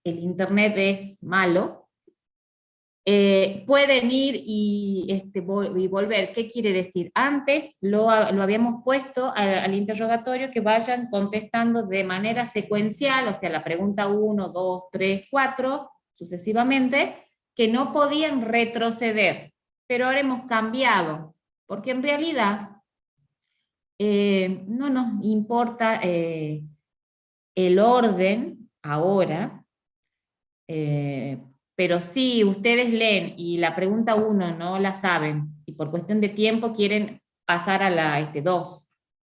el internet es malo, pueden ir y volver. ¿Qué quiere decir? Antes lo habíamos puesto al interrogatorio que vayan contestando de manera secuencial, o sea, la pregunta 1, 2, 3, 4, sucesivamente, que no podían retroceder. Pero ahora hemos cambiado, porque en realidad no nos importa el orden ahora, pero si ustedes leen y la pregunta 1 no la saben, y por cuestión de tiempo quieren pasar a la 2,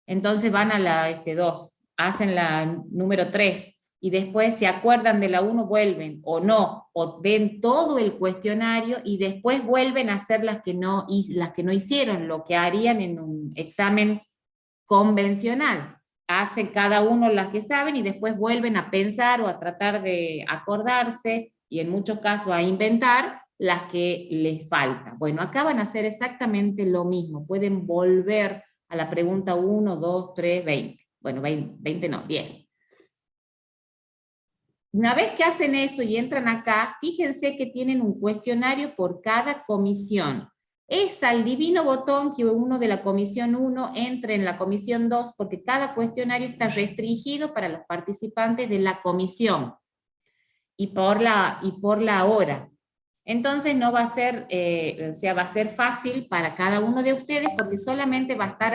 entonces van a la 2, hacen la número 3, y después se acuerdan de la 1, vuelven, o no, o ven todo el cuestionario, y después vuelven a hacer las que no hicieron, lo que harían en un examen convencional. Hacen cada uno las que saben y después vuelven a pensar o a tratar de acordarse y en muchos casos a inventar las que les falta. Bueno, acá van a hacer exactamente lo mismo. Pueden volver a la pregunta 1, 2, 3, 20. Bueno, 20 no, 10. Una vez que hacen eso y entran acá, fíjense que tienen un cuestionario por cada comisión. Es al divino botón que uno de la comisión 1 entre en la comisión 2, porque cada cuestionario está restringido para los participantes de la comisión y por la hora. Entonces no va a ser, o sea, va a ser fácil para cada uno de ustedes porque solamente va a estar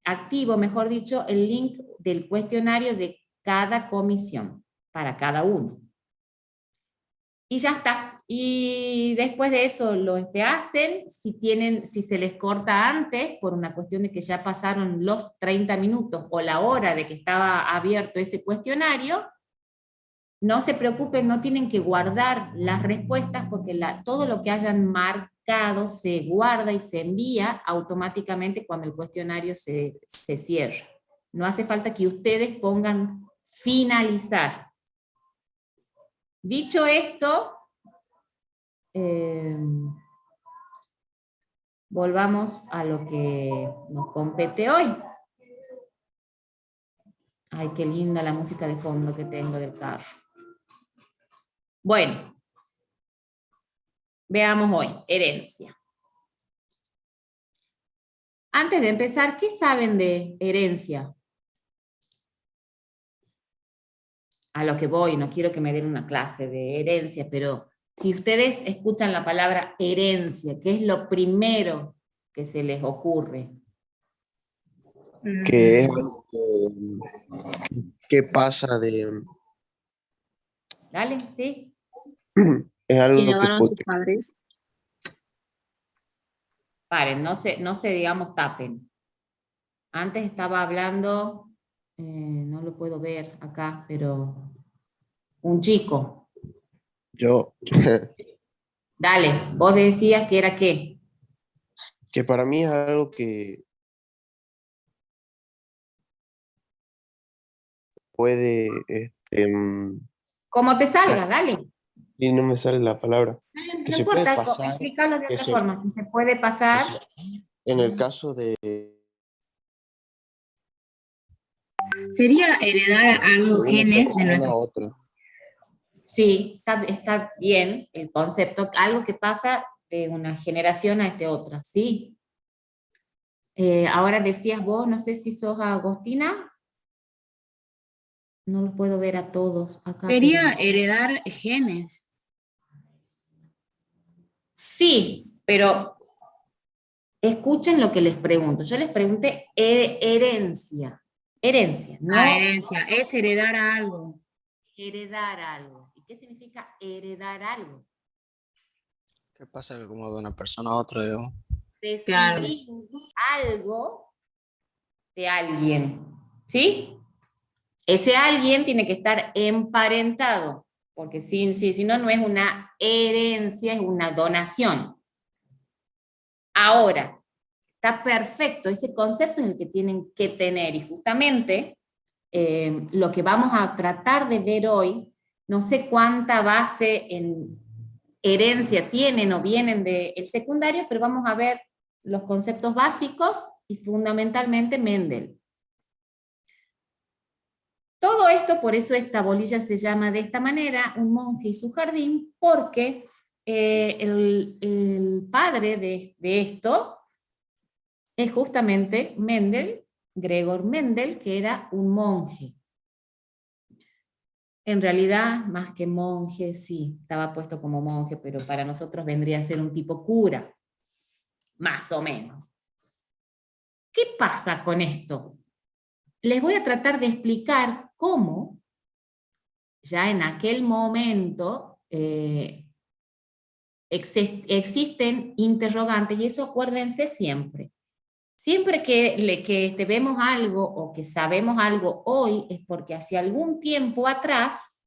activo, mejor dicho, el link del cuestionario de cada comisión, para cada uno. Y ya está. Y después de eso lo hacen, si se les corta antes, por una cuestión de que ya pasaron los 30 minutos o la hora de que estaba abierto ese cuestionario, no se preocupen, no tienen que guardar las respuestas porque todo lo que hayan marcado se guarda y se envía automáticamente cuando el cuestionario se cierra. No hace falta que ustedes pongan finalizar. Dicho esto, volvamos a lo que nos compete hoy. Ay, qué linda la música de fondo que tengo del carro. Bueno, veamos hoy, herencia. Antes de empezar, ¿qué saben de herencia? A lo que voy, no quiero que me den una clase de herencia, pero si ustedes escuchan la palabra herencia, ¿qué es lo primero que se les ocurre? Que es algo que pasa de... Dale, ¿sí? Es Que algo que... heredaron tus padres. Paren, no se digamos, tapen. Antes estaba hablando, no lo puedo ver acá, pero un chico. Yo, Dale, vos decías que era qué. que para mí es algo que puede, Como te ay, salga, dale. y no me sale la palabra, que No se puede importa, pasar, explicarlo de que otra forma, que se puede que pasar. en el caso de... Sería heredar algo, una genes de persona a nuestros. otra. Sí, está bien el concepto, algo que pasa de una generación a otra, sí. Ahora decías vos, no sé si sos Agostina, no los puedo ver a todos acá, Sería pero... heredar genes. Sí, pero escuchen lo que les pregunto. Yo les pregunté herencia. Herencia, Ah, no herencia. Es heredar algo. heredar algo. ¿Y qué significa heredar algo? ¿Qué pasa como de una persona a otra, digamos? Claro. Recibir algo de alguien. ¿Sí? Ese alguien tiene que estar emparentado, porque si no, no es una herencia, es una donación. Ahora, está perfecto, ese concepto es el que tienen que tener, y justamente lo que vamos a tratar de ver hoy, no sé cuánta base en herencia tienen o vienen del secundario, pero vamos a ver los conceptos básicos y fundamentalmente Mendel. Todo esto, por eso esta bolilla se llama de esta manera, Un monje y su jardín, porque el padre de esto es justamente Mendel, Gregor Mendel, que era un monje. En realidad, más que monje, sí, estaba puesto como monje, pero para nosotros vendría a ser un tipo cura, más o menos. ¿Qué pasa con esto? Les voy a tratar de explicar cómo, ya en aquel momento, existen interrogantes, y eso acuérdense siempre. Siempre que vemos algo o que sabemos algo hoy, es porque hace algún tiempo atrás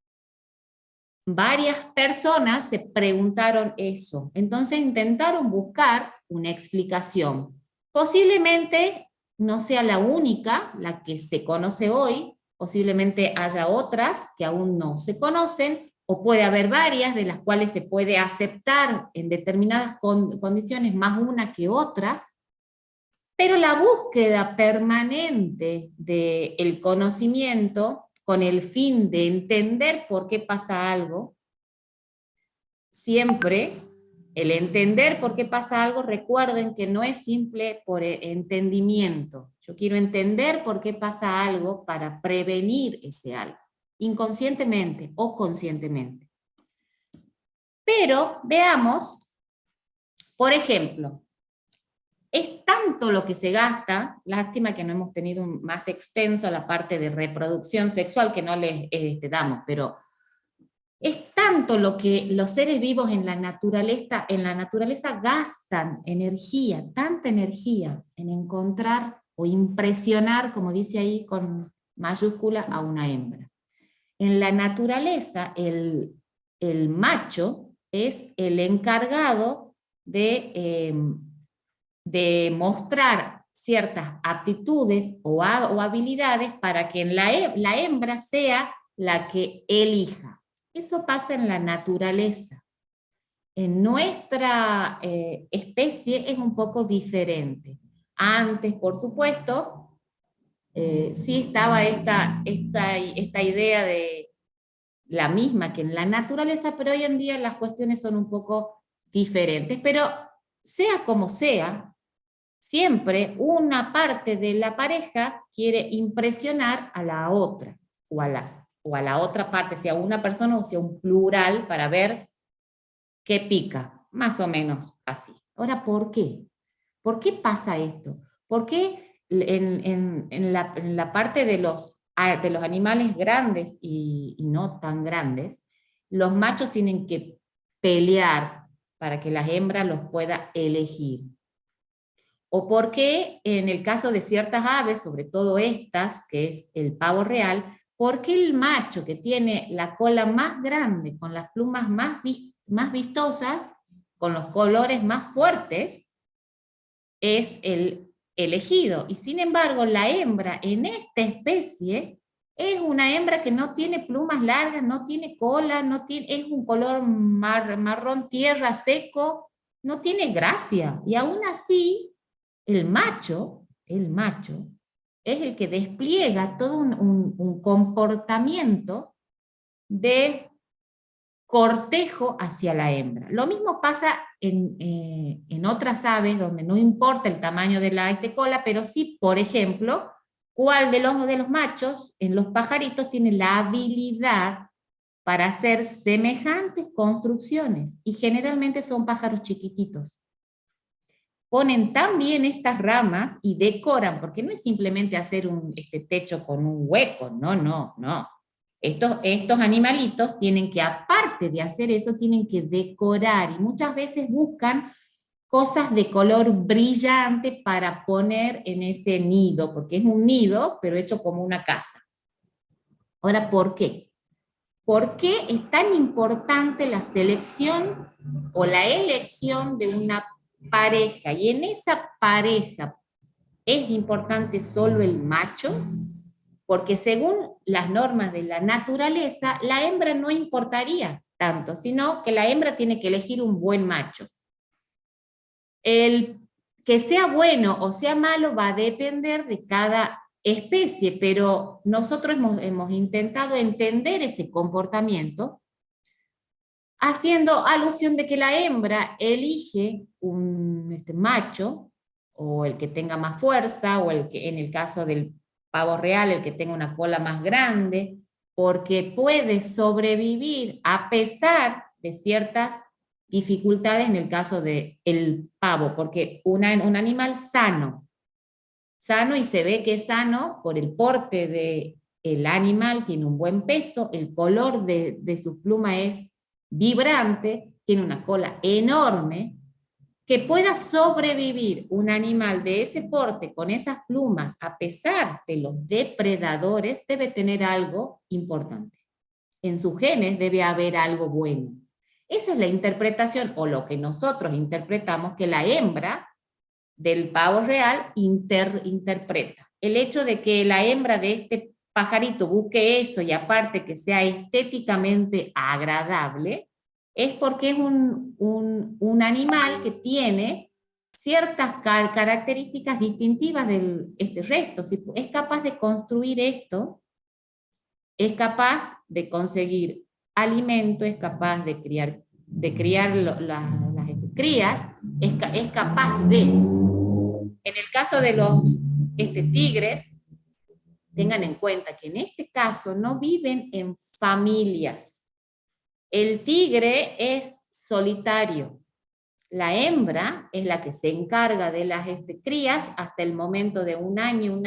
varias personas se preguntaron eso. Entonces intentaron buscar una explicación. Posiblemente no sea la única, la que se conoce hoy, posiblemente haya otras que aún no se conocen, o puede haber varias de las cuales se puede aceptar en determinadas condiciones más una que otras, pero la búsqueda permanente del conocimiento con el fin de entender por qué pasa algo, siempre el entender por qué pasa algo, recuerden que no es simple por entendimiento. Yo quiero entender por qué pasa algo para prevenir ese algo, inconscientemente o conscientemente. Pero veamos, por ejemplo, es tanto lo que se gasta, lástima que no hemos tenido más extenso la parte de reproducción sexual que no les damos, pero es tanto lo que los seres vivos en la naturaleza gastan energía, tanta energía en encontrar o impresionar, como dice ahí con mayúscula, a una hembra. En la naturaleza el macho es el encargado de mostrar ciertas aptitudes o habilidades para que la hembra sea la que elija. Eso pasa en la naturaleza. En nuestra especie es un poco diferente. Antes, por supuesto, sí estaba esta idea de la misma que en la naturaleza, pero hoy en día las cuestiones son un poco diferentes. Pero sea como sea, siempre una parte de la pareja quiere impresionar a la otra, o a la otra parte, sea una persona o sea un plural, para ver qué pica, más o menos así. Ahora, ¿por qué? ¿Por qué pasa esto? ¿Por qué en la parte de los animales grandes y no tan grandes, los machos tienen que pelear para que la hembra los pueda elegir? ¿O por qué en el caso de ciertas aves, sobre todo estas, que es el pavo real, por qué el macho que tiene la cola más grande, con las plumas más vistosas, con los colores más fuertes, es el elegido? Y sin embargo, la hembra en esta especie es una hembra que no tiene plumas largas, no tiene cola, es un color marrón tierra seco, no tiene gracia. Y aún así, el macho es el que despliega todo un comportamiento de cortejo hacia la hembra. Lo mismo pasa en otras aves donde no importa el tamaño de la cola, pero sí, por ejemplo, cuál de los machos en los pajaritos tiene la habilidad para hacer semejantes construcciones, y generalmente son pájaros chiquititos. Ponen tan bien estas ramas y decoran, porque no es simplemente hacer un techo con un hueco, no. Estos animalitos tienen que, aparte de hacer eso, tienen que decorar, y muchas veces buscan cosas de color brillante para poner en ese nido, porque es un nido, pero hecho como una casa. Ahora, ¿por qué? ¿Por qué es tan importante la selección o la elección de una pareja? Y en esa pareja es importante solo el macho, porque según las normas de la naturaleza, la hembra no importaría tanto, sino que la hembra tiene que elegir un buen macho. El que sea bueno o sea malo va a depender de cada especie, pero nosotros hemos intentado entender ese comportamiento haciendo alusión de que la hembra elige un macho, o el que tenga más fuerza, o el que, en el caso del pavo real, el que tenga una cola más grande, porque puede sobrevivir a pesar de ciertas dificultades en el caso del pavo, porque un animal sano y se ve que es sano por el porte del animal, tiene un buen peso, el color de su pluma es vibrante, tiene una cola enorme, que pueda sobrevivir un animal de ese porte con esas plumas a pesar de los depredadores debe tener algo importante. En sus genes debe haber algo bueno. Esa es la interpretación, o lo que nosotros interpretamos que la hembra del pavo real interpreta. El hecho de que la hembra de este pajarito busque eso y aparte que sea estéticamente agradable, es porque es un animal que tiene ciertas características distintivas del resto. Si es capaz de construir esto, es capaz de conseguir alimento, es capaz de criar las crías, es capaz de... En el caso de los tigres, tengan en cuenta que en este caso no viven en familias. El tigre es solitario. La hembra es la que se encarga de las crías hasta el momento de un año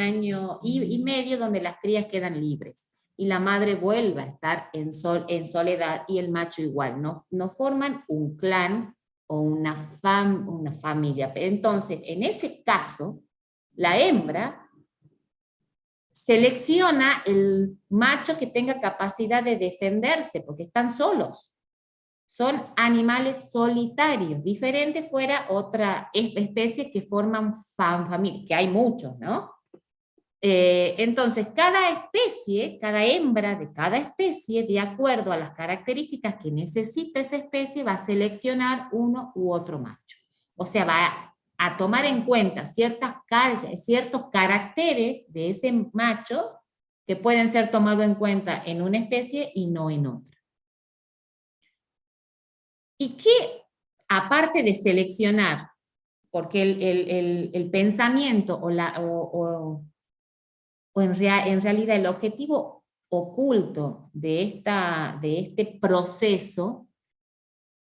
y medio, donde las crías quedan libres. Y la madre vuelve a estar en soledad, y el macho igual. No forman un clan o una familia. Entonces, en ese caso, la hembra selecciona el macho que tenga capacidad de defenderse, porque están solos. Son animales solitarios, diferente fuera otra especie que forman familia, que hay muchos, ¿no? Entonces, cada hembra de cada especie, de acuerdo a las características que necesita esa especie, va a seleccionar uno u otro macho. O sea, va a tomar en cuenta ciertos caracteres de ese macho que pueden ser tomados en cuenta en una especie y no en otra. Y que, aparte de seleccionar, porque el pensamiento en realidad el objetivo oculto de este proceso,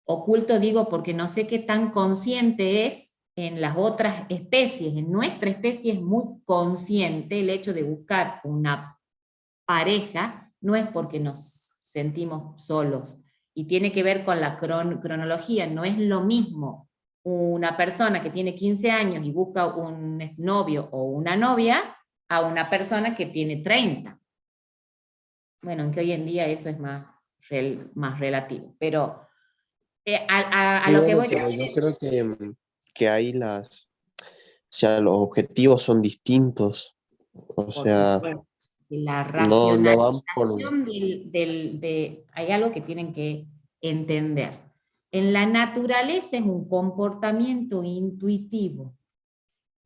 oculto digo porque no sé qué tan consciente es en las otras especies, en nuestra especie es muy consciente el hecho de buscar una pareja, no es porque nos sentimos solos, y tiene que ver con la cronología, no es lo mismo una persona que tiene 15 años y busca un novio o una novia, a una persona que tiene 30. Bueno, aunque hoy en día eso es más relativo, pero a Sí, lo que bueno, voy a pero yo decir, creo que ahí o sea, los objetivos son distintos. O por sea, supuesto, la no van por... racionalización hay algo que tienen que entender. En la naturaleza es un comportamiento intuitivo.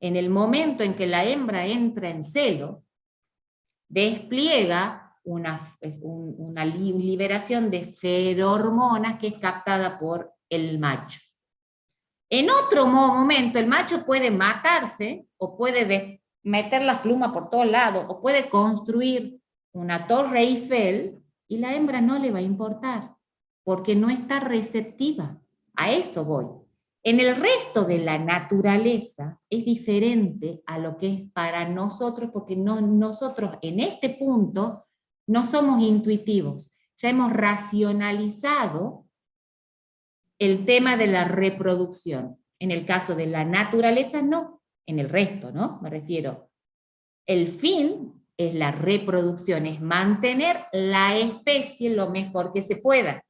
En el momento en que la hembra entra en celo, despliega una liberación de ferormonas que es captada por el macho. En otro momento el macho puede matarse o puede meter las plumas por todos lados o puede construir una torre Eiffel y la hembra no le va a importar porque no está receptiva. A eso voy. En el resto de la naturaleza es diferente a lo que es para nosotros, porque nosotros en este punto no somos intuitivos, ya hemos racionalizado el tema de la reproducción. En el caso de la naturaleza no, en el resto, ¿no? Me refiero. El fin es la reproducción, es mantener la especie lo mejor que se pueda.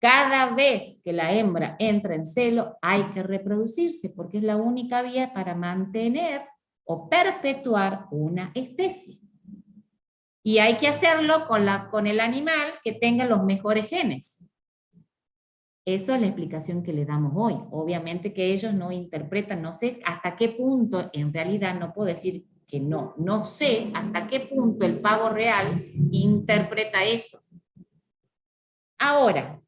Cada vez que la hembra entra en celo hay que reproducirse porque es la única vía para mantener o perpetuar una especie. Y hay que hacerlo con el animal que tenga los mejores genes. Eso es la explicación que le damos hoy. Obviamente que ellos no interpretan, no sé hasta qué punto, en realidad no puedo decir que no sé hasta qué punto el pavo real interpreta eso. Ahora,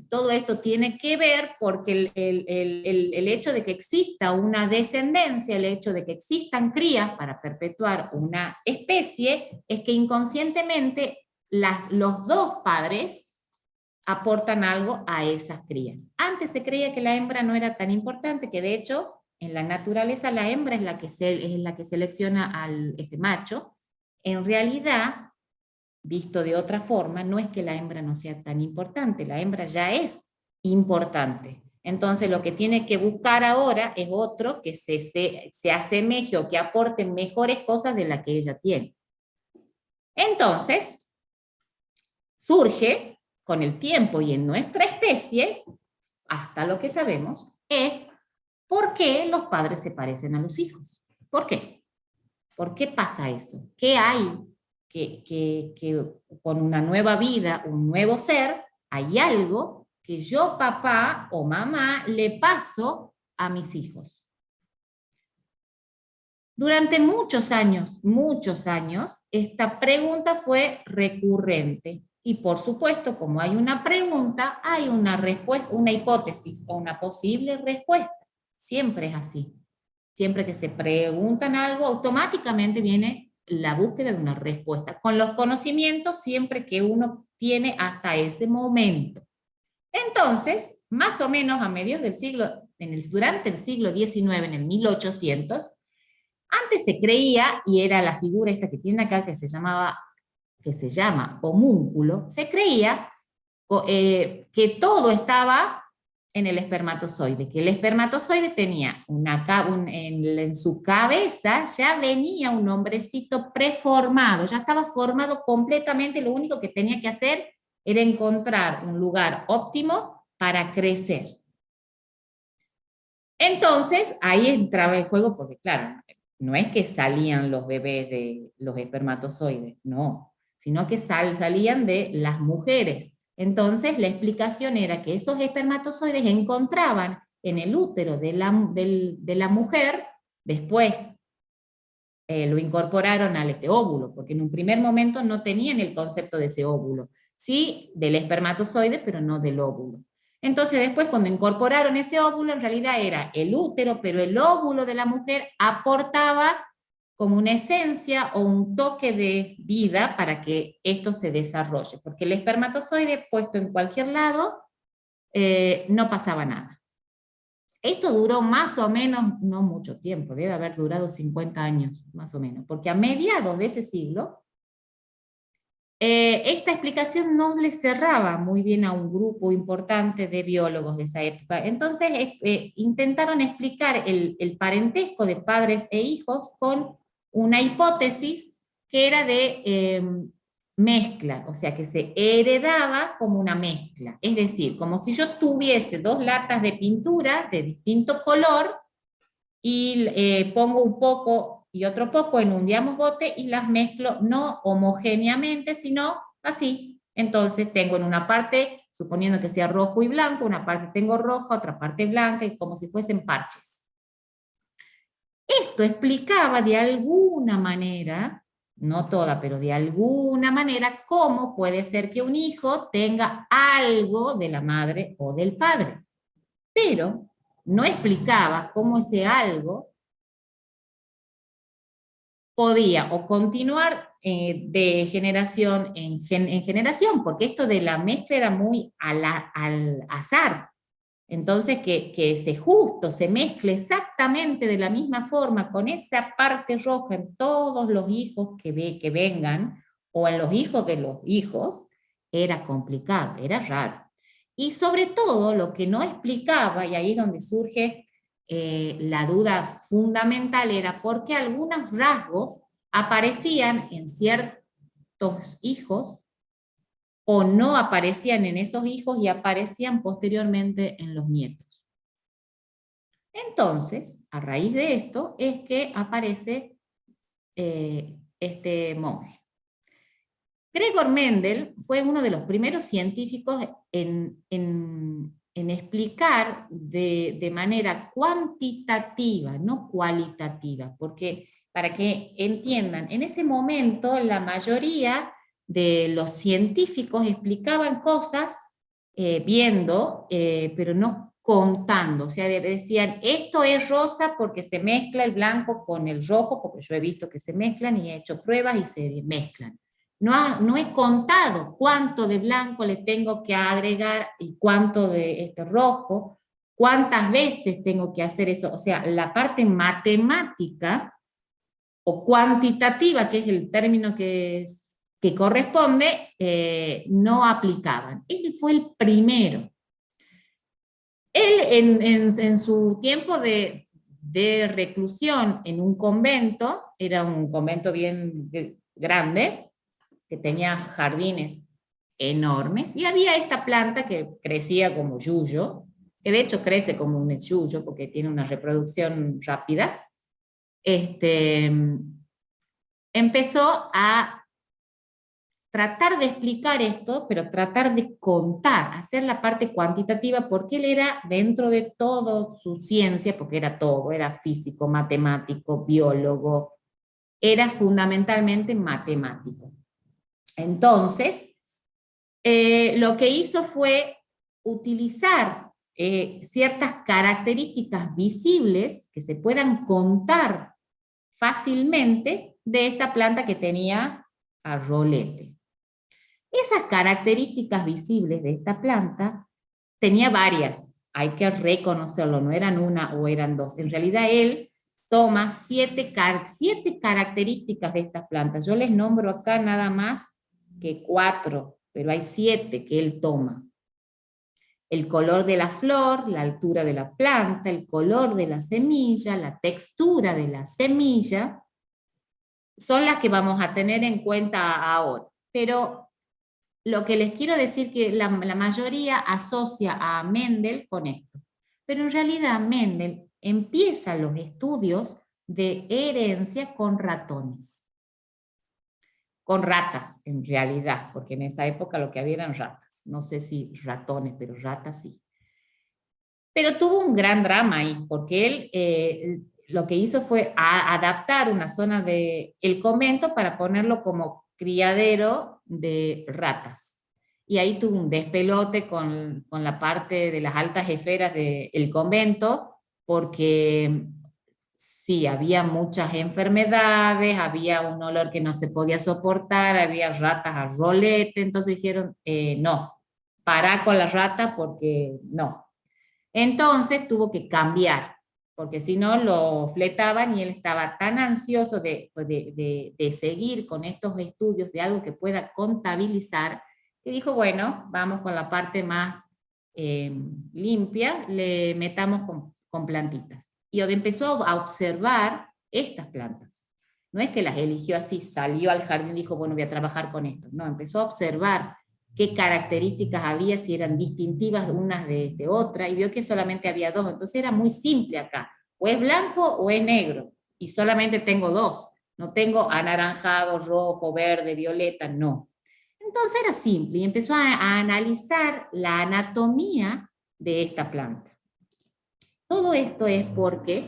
todo esto tiene que ver porque el hecho de que exista una descendencia, el hecho de que existan crías para perpetuar una especie, es que inconscientemente los dos padres aportan algo a esas crías. Antes se creía que la hembra no era tan importante, que de hecho en la naturaleza la hembra es la que selecciona al macho. En realidad, visto de otra forma, no es que la hembra no sea tan importante, la hembra ya es importante. Entonces lo que tiene que buscar ahora es otro que se asemeje o que aporte mejores cosas de las que ella tiene. Entonces, surge con el tiempo y en nuestra especie, hasta lo que sabemos, es por qué los padres se parecen a los hijos. ¿Por qué? ¿Por qué pasa eso? ¿Qué hay que con una nueva vida, un nuevo ser, hay algo que yo, papá o mamá, le paso a mis hijos? Durante muchos años, esta pregunta fue recurrente. Y por supuesto, como hay una pregunta, hay una respuesta, una hipótesis o una posible respuesta. Siempre es así. Siempre que se preguntan algo, automáticamente viene la búsqueda de una respuesta, con los conocimientos siempre que uno tiene hasta ese momento. Entonces, más o menos a mediados del siglo, durante el siglo XIX, en el 1800, antes se creía, y era la figura esta que tiene acá, que se llama homúnculo, se creía que todo estaba en el espermatozoide, que el espermatozoide tenía en su cabeza ya venía un hombrecito preformado, ya estaba formado completamente, lo único que tenía que hacer era encontrar un lugar óptimo para crecer. Entonces, ahí entraba el juego, porque claro, no es que salían los bebés de los espermatozoides, no, sino que salían de las mujeres. Entonces, la explicación era que esos espermatozoides encontraban en el útero de la mujer, después lo incorporaron al óvulo, porque en un primer momento no tenían el concepto de ese óvulo, sí del espermatozoide, pero no del óvulo. Entonces después cuando incorporaron ese óvulo, en realidad era el útero, pero el óvulo de la mujer aportaba como una esencia o un toque de vida para que esto se desarrolle, porque el espermatozoide puesto en cualquier lado, no pasaba nada. Esto duró más o menos, no mucho tiempo, debe haber durado 50 años, más o menos, porque a mediados de ese siglo, esta explicación no le cerraba muy bien a un grupo importante de biólogos de esa época. Entonces intentaron explicar el parentesco de padres e hijos con una hipótesis que era de mezcla, o sea que se heredaba como una mezcla, es decir, como si yo tuviese dos latas de pintura de distinto color y pongo un poco y otro poco en un digamos bote y las mezclo no homogéneamente, sino así. Entonces tengo en una parte, suponiendo que sea rojo y blanco, una parte tengo roja, otra parte blanca, y como si fuesen parches. Esto explicaba de alguna manera, no toda, pero de alguna manera, cómo puede ser que un hijo tenga algo de la madre o del padre. Pero no explicaba cómo ese algo podía o continuar de generación en generación, porque esto de la mezcla era muy al azar. Entonces, que se mezcle exactamente de la misma forma con esa parte roja en todos los hijos que vengan, o en los hijos de los hijos, era complicado, era raro. Y sobre todo, lo que no explicaba, y ahí es donde surge la duda fundamental, era por qué algunos rasgos aparecían en ciertos hijos o no aparecían en esos hijos y aparecían posteriormente en los nietos. Entonces, a raíz de esto, es que aparece este monje. Gregor Mendel fue uno de los primeros científicos en explicar de manera cuantitativa, no cualitativa, porque para que entiendan. En ese momento la mayoría de los científicos explicaban cosas viendo, pero no contando. O sea, decían, esto es rosa porque se mezcla el blanco con el rojo, porque yo he visto que se mezclan y he hecho pruebas y se mezclan. No he contado cuánto de blanco le tengo que agregar y cuánto de este rojo, cuántas veces tengo que hacer eso. O sea, la parte matemática o cuantitativa, que es el término que corresponde, no aplicaban. Él fue el primero. Él en su tiempo de reclusión en un convento, era un convento bien grande, que tenía jardines enormes, y había esta planta que crecía como yuyo, que de hecho crece como un yuyo, porque tiene una reproducción rápida. Empezó a tratar de explicar esto, pero tratar de contar, hacer la parte cuantitativa, porque él era, dentro de toda su ciencia, porque era todo, era físico, matemático, biólogo, era fundamentalmente matemático. Entonces, lo que hizo fue utilizar ciertas características visibles que se puedan contar fácilmente de esta planta que tenía a rolete. Esas características visibles de esta planta tenía varias, hay que reconocerlo, no eran una o eran dos. En realidad él toma siete características de estas plantas. Yo les nombro acá nada más que 4, pero hay 7 que él toma. El color de la flor, la altura de la planta, el color de la semilla, la textura de la semilla, son las que vamos a tener en cuenta ahora. Pero lo que les quiero decir que la mayoría asocia a Mendel con esto. Pero en realidad Mendel empieza los estudios de herencia con ratones. Con ratas, en realidad, porque en esa época lo que había eran ratas. No sé si ratones, pero ratas sí. Pero tuvo un gran drama ahí, porque él lo que hizo fue adaptar una zona del convento para ponerlo como criadero de ratas. Y ahí tuvo un despelote con la parte de las altas esferas del convento, porque sí, había muchas enfermedades, había un olor que no se podía soportar, había ratas a rolete, entonces dijeron, no, pará con las ratas porque no. Entonces tuvo que cambiar, porque si no lo fletaban y él estaba tan ansioso de seguir con estos estudios de algo que pueda contabilizar, que dijo, bueno, vamos con la parte más limpia, le metamos con plantitas. Y empezó a observar estas plantas. No es que las eligió así, salió al jardín y dijo, bueno, voy a trabajar con esto. No, empezó a observar qué características había, si eran distintivas unas de otra, y vio que solamente había 2, entonces era muy simple acá, o es blanco o es negro, y solamente tengo 2, no tengo anaranjado, rojo, verde, violeta, no. Entonces era simple, y empezó a analizar la anatomía de esta planta. Todo esto es porque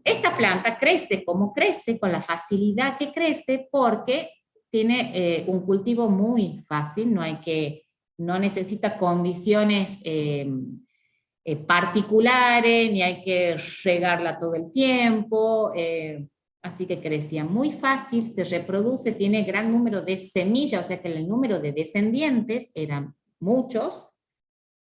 esta planta crece como crece, con la facilidad que crece, porque tiene un cultivo muy fácil, no necesita condiciones particulares, ni hay que regarla todo el tiempo, así que crecía muy fácil, se reproduce, tiene gran número de semillas, o sea que el número de descendientes eran muchos.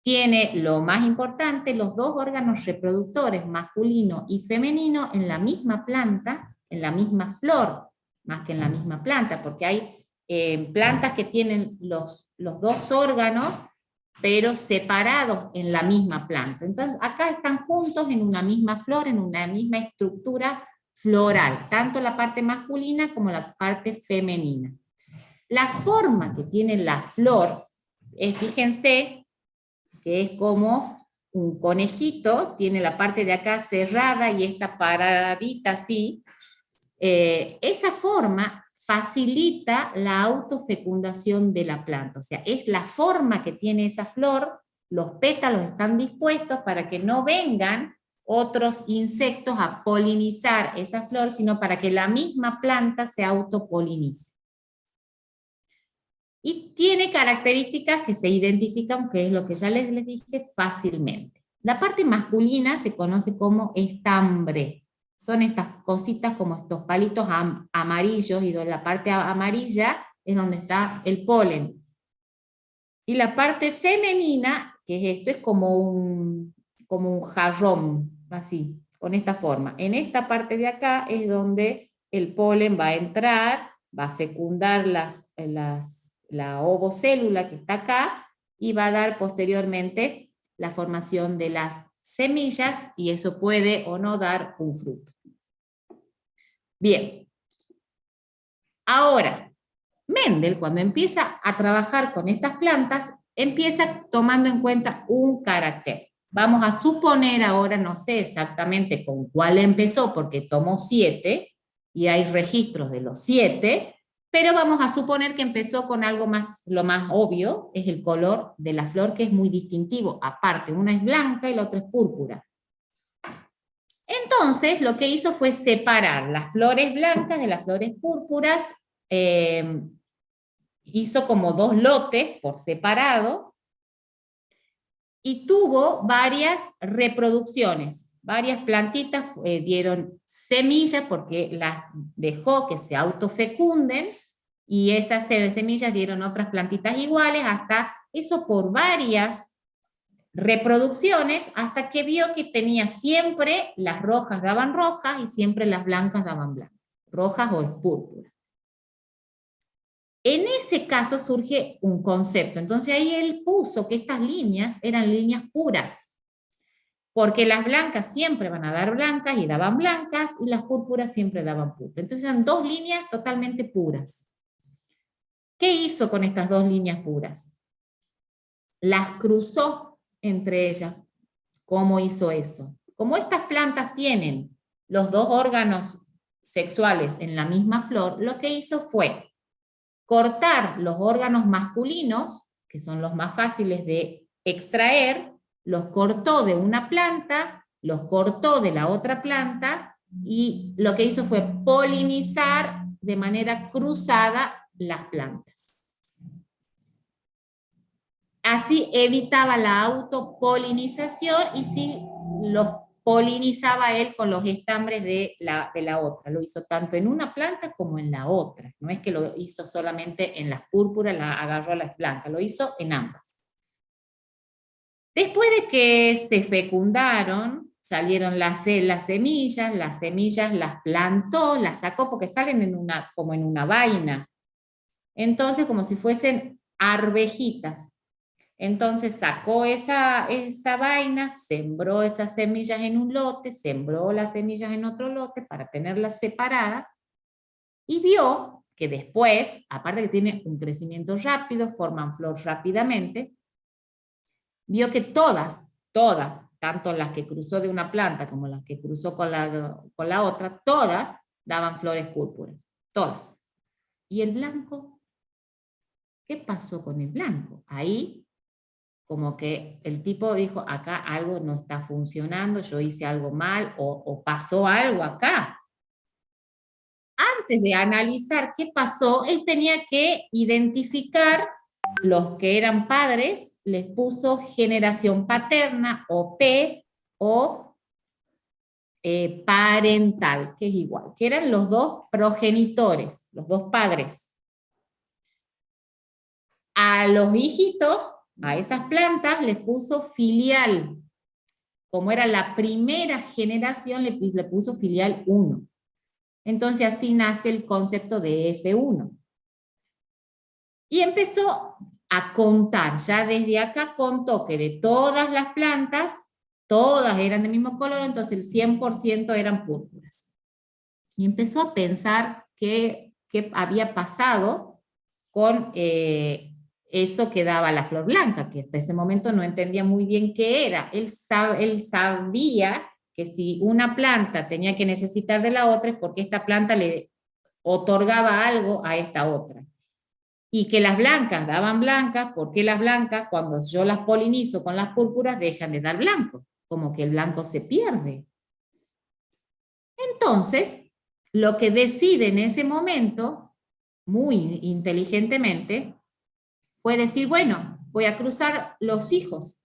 Tiene lo más importante, los 2 órganos reproductores, masculino y femenino, en la misma planta, en la misma flor, más que en la misma planta, porque hay plantas que tienen los 2 órganos, pero separados en la misma planta. Entonces, acá están juntos en una misma flor, en una misma estructura floral, tanto la parte masculina como la parte femenina. La forma que tiene la flor es, fíjense, que es como un conejito, tiene la parte de acá cerrada y esta paradita así. Esa forma facilita la autofecundación de la planta, o sea, es la forma que tiene esa flor, los pétalos están dispuestos para que no vengan otros insectos a polinizar esa flor, sino para que la misma planta se autopolinice. Y tiene características que se identifican, que es lo que ya les dije, fácilmente. La parte masculina se conoce como estambre. Son estas cositas como estos palitos amarillos, y la parte amarilla es donde está el polen. Y la parte femenina, que es esto, es como un jarrón, así, con esta forma. En esta parte de acá es donde el polen va a entrar, va a fecundar la ovocélula que está acá, y va a dar posteriormente la formación de las semillas, y eso puede o no dar un fruto. Bien. Ahora, Mendel, cuando empieza a trabajar con estas plantas, empieza tomando en cuenta un carácter. Vamos a suponer ahora, no sé exactamente con cuál empezó, porque tomó 7, y hay registros de los 7, pero vamos a suponer que empezó con algo más, lo más obvio, es el color de la flor, que es muy distintivo. Aparte, una es blanca y la otra es púrpura. Entonces, lo que hizo fue separar las flores blancas de las flores púrpuras. Hizo como 2 lotes por separado, y tuvo varias reproducciones. Varias plantitas dieron semillas, porque las dejó que se autofecunden, y esas semillas dieron otras plantitas iguales, hasta eso por varias reproducciones, hasta que vio que tenía siempre las rojas daban rojas y siempre las blancas daban blancas, rojas o púrpuras. En ese caso surge un concepto. Entonces ahí él puso que estas líneas eran líneas puras, porque las blancas siempre van a dar blancas y daban blancas, y las púrpuras siempre daban púrpuras. Entonces eran 2 líneas totalmente puras. ¿Qué hizo con estas 2 líneas puras? Las cruzó entre ellas. ¿Cómo hizo eso? Como estas plantas tienen los 2 órganos sexuales en la misma flor, lo que hizo fue cortar los órganos masculinos, que son los más fáciles de extraer, los cortó de una planta, los cortó de la otra planta, y lo que hizo fue polinizar de manera cruzada las plantas. Así evitaba la autopolinización, y sí lo polinizaba él con los estambres de la otra. Lo hizo tanto en una planta como en la otra. No es que lo hizo solamente en las púrpuras, agarró a las blancas, lo hizo en ambas. Después de que se fecundaron, salieron las semillas las plantó, las sacó, porque salen como en una vaina. Entonces, como si fuesen arvejitas. Entonces sacó esa vaina, sembró esas semillas en un lote, sembró las semillas en otro lote para tenerlas separadas, y vio que después, aparte que tiene un crecimiento rápido, forman flor rápidamente, vio que todas, tanto las que cruzó de una planta como las que cruzó con la otra, todas daban flores púrpuras, todas. ¿Y el blanco? ¿Qué pasó con el blanco? Ahí como que el tipo dijo, acá algo no está funcionando, yo hice algo mal, o pasó algo acá. Antes de analizar qué pasó, él tenía que identificar los que eran padres, les puso generación paterna, o P, o parental, que es igual, que eran los 2 progenitores, los 2 padres. A los hijitos, a esas plantas, les puso filial. Como era la primera generación, le puso filial 1. Entonces así nace el concepto de F1. Y empezó a contar, ya desde acá contó que de todas las plantas, todas eran del mismo color, entonces el 100% eran púrpuras. Y empezó a pensar qué había pasado con eso que daba la flor blanca, que hasta ese momento no entendía muy bien qué era. Él sabía que si una planta tenía que necesitar de la otra, es porque esta planta le otorgaba algo a esta otra. Y que las blancas daban blancas, porque las blancas, cuando yo las polinizo con las púrpuras, dejan de dar blanco. como que el blanco se pierde. Entonces, lo que decide en ese momento, muy inteligentemente, fue decir, bueno, voy a cruzar los hijos.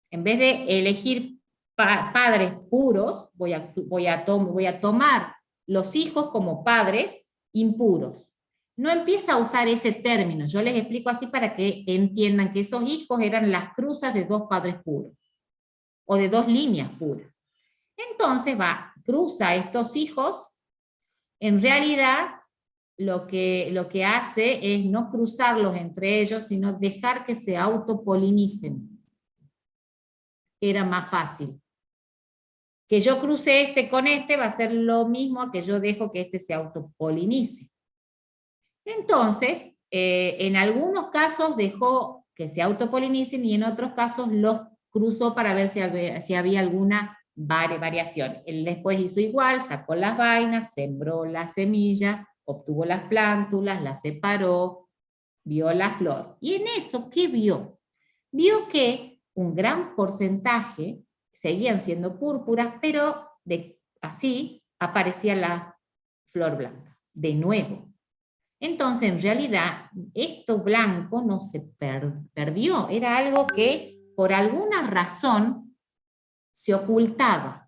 En vez de elegir padres puros, voy a tomar los hijos como padres impuros. No empieza a usar ese término, yo les explico así para que entiendan que esos hijos eran las cruzas de dos padres puros, o de dos líneas puras. Entonces cruza estos hijos, en realidad lo que hace es no cruzarlos entre ellos, sino dejar que se autopolinicen. Era más fácil. Que yo cruce este con este va a ser lo mismo a que yo dejo que este se autopolinice. Entonces, en algunos casos dejó que se autopolinicen y en otros casos los cruzó para ver si había alguna variación. Él después hizo igual, sacó las vainas, sembró la semilla, obtuvo las plántulas, las separó, vio la flor. Y en eso, ¿qué vio? Vio que un gran porcentaje seguían siendo púrpuras, pero así aparecía la flor blanca, de nuevo. Entonces, en realidad, esto blanco no se perdió, era algo que por alguna razón se ocultaba.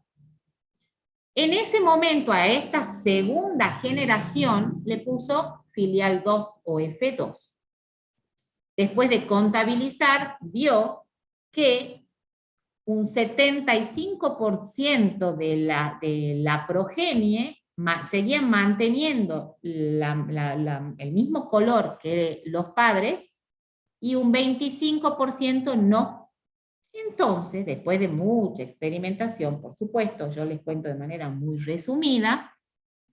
En ese momento a esta segunda generación le puso filial 2 o F2. Después de contabilizar, vio que un 75% de la progenie seguían manteniendo el mismo color que los padres y un 25% no. Entonces, después de mucha experimentación, por supuesto, yo les cuento de manera muy resumida,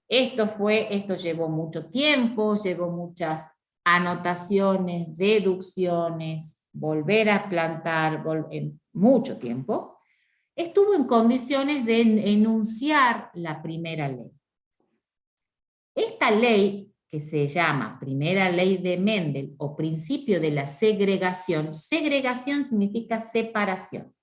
esto llevó mucho tiempo, llevó muchas anotaciones, deducciones, volver a plantar, mucho tiempo, estuvo en condiciones de enunciar la primera ley. Esta ley, que se llama Primera Ley de Mendel o Principio de la Segregación significa separación.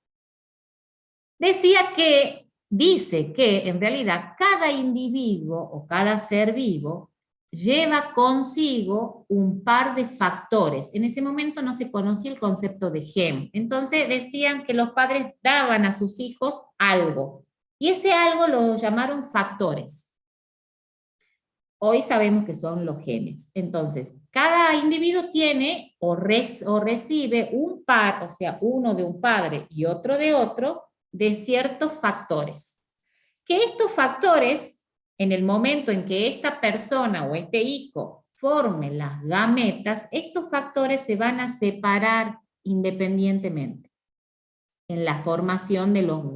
Dice que en realidad cada individuo o cada ser vivo lleva consigo un par de factores. En ese momento no se conocía el concepto de gen. Entonces decían que los padres daban a sus hijos algo. Y ese algo lo llamaron factores. Hoy sabemos que son los genes. Entonces, cada individuo tiene o recibe un par, o sea, uno de un padre y otro de otro, de ciertos factores. Que estos factores, en el momento en que esta persona o este hijo forme las gametas, estos factores se van a separar independientemente en la formación de los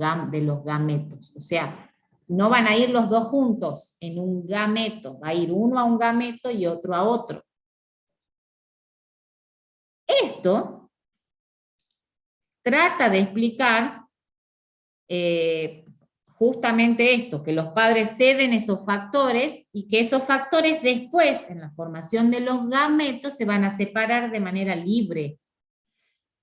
gametos. O sea, no van a ir los dos juntos en un gameto, va a ir uno a un gameto y otro a otro. Esto trata de explicar justamente esto, que los padres ceden esos factores y que esos factores después, en la formación de los gametos, se van a separar de manera libre.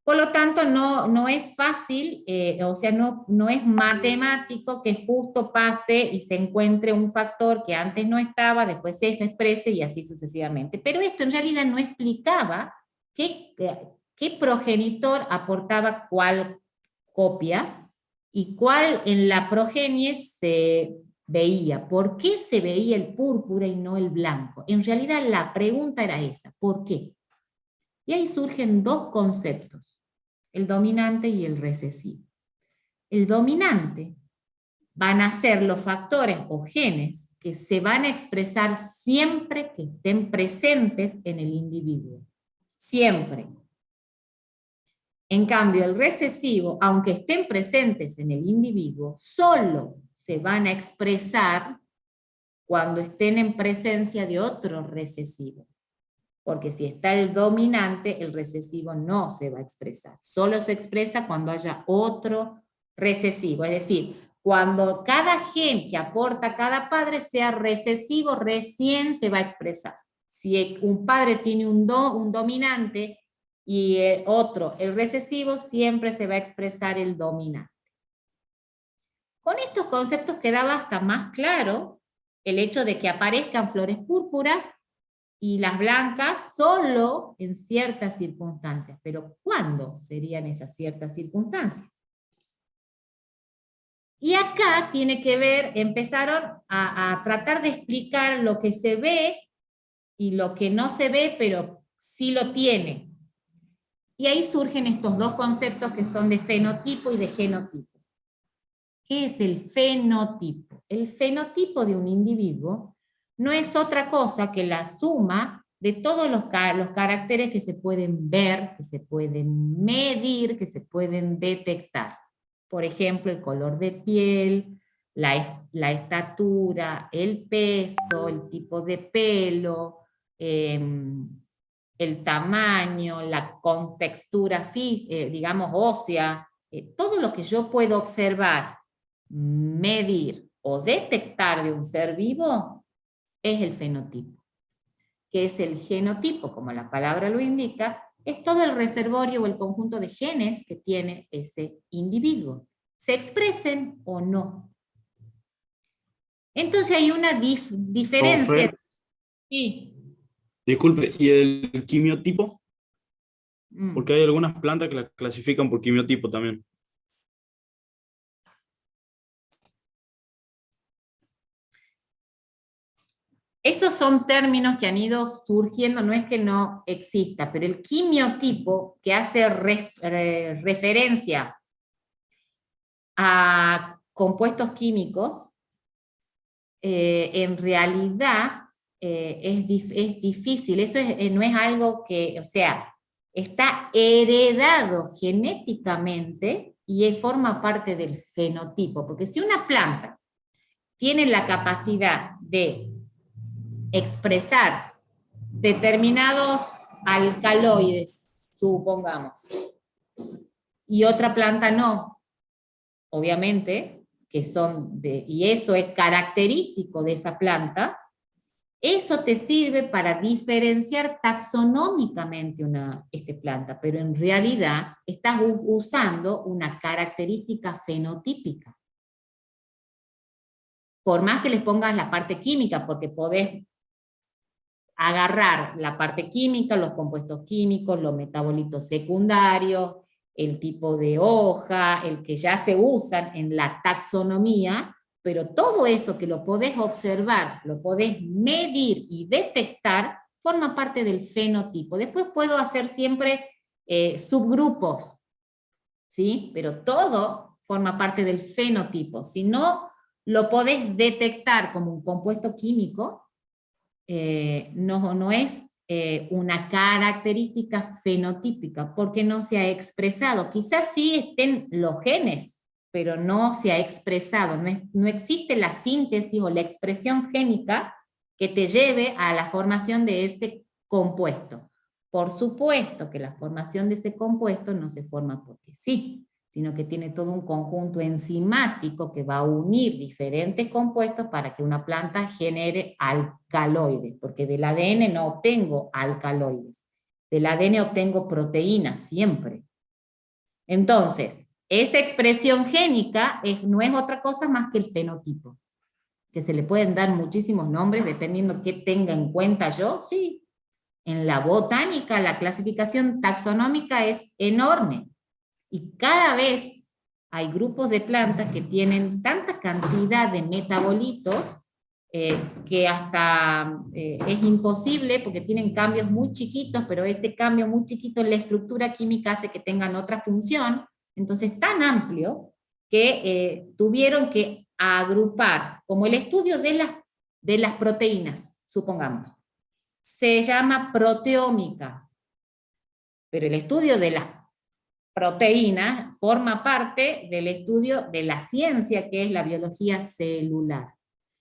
Por lo tanto, no es fácil, o sea, no es matemático que justo pase y se encuentre un factor que antes no estaba, después se exprese y así sucesivamente. Pero esto en realidad no explicaba qué progenitor aportaba cuál copia y cuál en la progenie se veía. ¿Por qué se veía el púrpura y no el blanco? En realidad la pregunta era esa, ¿por qué? Y ahí surgen dos conceptos, el dominante y el recesivo. El dominante van a ser los factores o genes que se van a expresar siempre que estén presentes en el individuo. Siempre. En cambio, el recesivo, aunque estén presentes en el individuo, solo se van a expresar cuando estén en presencia de otro recesivo. Porque si está el dominante, el recesivo no se va a expresar. Solo se expresa cuando haya otro recesivo. Es decir, cuando cada gen que aporta cada padre sea recesivo, recién se va a expresar. Si un padre tiene un dominante y otro el recesivo, siempre se va a expresar el dominante. Con estos conceptos quedaba hasta más claro el hecho de que aparezcan flores púrpuras y las blancas solo en ciertas circunstancias. Pero ¿cuándo serían esas ciertas circunstancias? Y acá tiene que ver, empezaron a tratar de explicar lo que se ve y lo que no se ve, pero sí lo tiene. Y ahí surgen estos dos conceptos que son de fenotipo y de genotipo. ¿Qué es el fenotipo? El fenotipo de un individuo no es otra cosa que la suma de todos los caracteres que se pueden ver, que se pueden medir, que se pueden detectar. Por ejemplo, el color de piel, la estatura, el peso, el tipo de pelo, el tamaño, la contextura digamos ósea, todo lo que yo puedo observar, medir o detectar de un ser vivo es el fenotipo. ¿Qué es el genotipo? Como la palabra lo indica, es todo el reservorio o el conjunto de genes que tiene ese individuo, se expresen o no. Entonces hay una diferencia. Profe, Sí. disculpe, ¿y el quimiotipo? Mm. Porque hay algunas plantas que las clasifican por quimiotipo también. Esos son términos que han ido surgiendo, no es que no exista, pero el quimiotipo, que hace referencia a compuestos químicos, en realidad es difícil, eso no es algo que, o sea, está heredado genéticamente y forma parte del fenotipo, porque si una planta tiene la capacidad de expresar determinados alcaloides, supongamos, y otra planta no, obviamente, que son y eso es característico de esa planta, eso te sirve para diferenciar taxonómicamente esta planta, pero en realidad estás usando una característica fenotípica. Por más que les pongas la parte química, porque podés agarrar la parte química, los compuestos químicos, los metabolitos secundarios, el tipo de hoja, el que ya se usan en la taxonomía, pero todo eso que lo podés observar, lo podés medir y detectar, forma parte del fenotipo. Después puedo hacer siempre subgrupos, ¿sí? Pero todo forma parte del fenotipo. Si no lo podés detectar como un compuesto químico, no es una característica fenotípica, porque no se ha expresado. Quizás sí estén los genes, pero no se ha expresado. No existe la síntesis o la expresión génica que te lleve a la formación de ese compuesto. Por supuesto que la formación de ese compuesto no se forma porque sí, sino que tiene todo un conjunto enzimático que va a unir diferentes compuestos para que una planta genere alcaloides, porque del ADN no obtengo alcaloides, del ADN obtengo proteínas siempre. Entonces, esa expresión génica no es otra cosa más que el fenotipo, que se le pueden dar muchísimos nombres dependiendo qué tenga en cuenta yo, sí. En la botánica la clasificación taxonómica es enorme, y cada vez hay grupos de plantas que tienen tanta cantidad de metabolitos que hasta es imposible, porque tienen cambios muy chiquitos, pero ese cambio muy chiquito en la estructura química hace que tengan otra función, entonces tan amplio que tuvieron que agrupar, como el estudio de las proteínas, supongamos, se llama proteómica, pero el estudio de las proteínas forma parte del estudio de la ciencia que es la biología celular.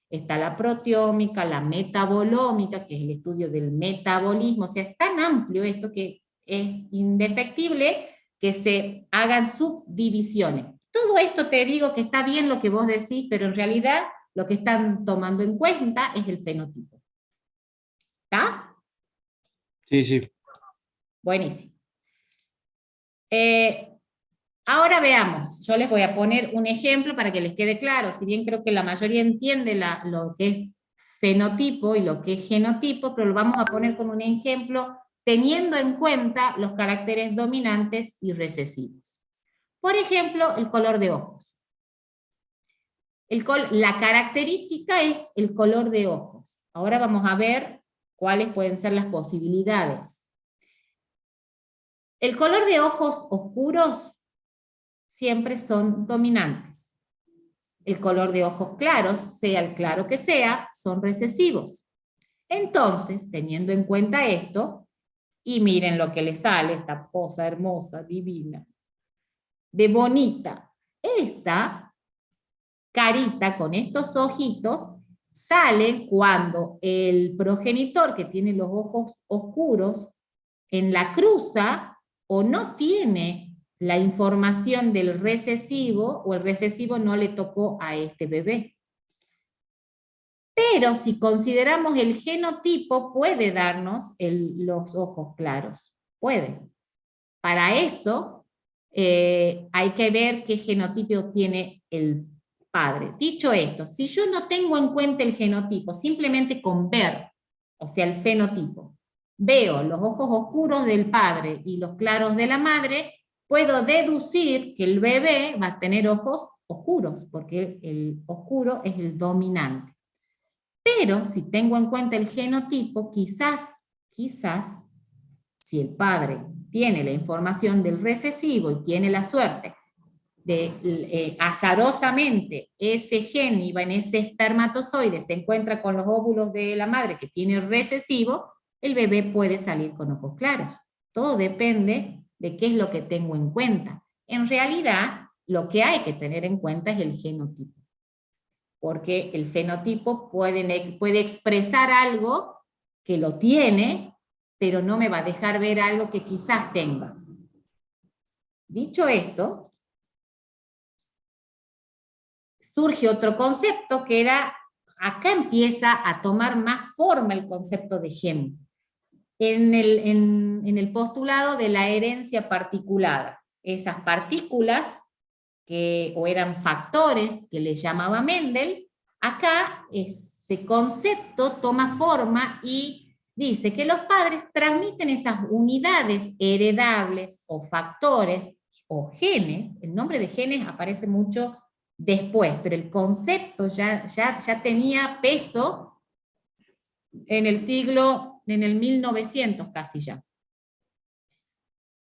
Está la proteómica, la metabolómica, que es el estudio del metabolismo, o sea, es tan amplio esto que es indefectible que se hagan subdivisiones. Todo esto te digo que está bien lo que vos decís, pero en realidad lo que están tomando en cuenta es el fenotipo. ¿Está? Sí, sí. Buenísimo. Ahora veamos, yo les voy a poner un ejemplo para que les quede claro, si bien creo que la mayoría entiende lo que es fenotipo y lo que es genotipo, pero lo vamos a poner con un ejemplo teniendo en cuenta los caracteres dominantes y recesivos. Por ejemplo, el color de ojos. La característica es el color de ojos. Ahora vamos a ver cuáles pueden ser las posibilidades. El color de ojos oscuros siempre son dominantes. El color de ojos claros, sea el claro que sea, son recesivos. Entonces, teniendo en cuenta esto, y miren lo que le sale, esta cosa hermosa, divina, de bonita, esta carita con estos ojitos sale cuando el progenitor que tiene los ojos oscuros en la cruza o no tiene la información del recesivo, o el recesivo no le tocó a este bebé. Pero si consideramos el genotipo, puede darnos los ojos claros. Puede. Para eso hay que ver qué genotipo tiene el padre. Dicho esto, si yo no tengo en cuenta el genotipo, simplemente con ver, o sea, el fenotipo, veo los ojos oscuros del padre y los claros de la madre, puedo deducir que el bebé va a tener ojos oscuros, porque el oscuro es el dominante. Pero si tengo en cuenta el genotipo, quizás, si el padre tiene la información del recesivo y tiene la suerte de azarosamente ese gen iba en ese espermatozoide, se encuentra con los óvulos de la madre que tiene recesivo, el bebé puede salir con ojos claros. Todo depende de qué es lo que tengo en cuenta. En realidad, lo que hay que tener en cuenta es el genotipo. Porque el fenotipo puede expresar algo que lo tiene, pero no me va a dejar ver algo que quizás tenga. Dicho esto, surge otro concepto que era, acá empieza a tomar más forma el concepto de gen. En el postulado de la herencia particulada. Esas partículas, o eran factores que le llamaba Mendel, acá ese concepto toma forma y dice que los padres transmiten esas unidades heredables o factores o genes. El nombre de genes aparece mucho después, pero el concepto ya tenía peso en el 1900 casi ya.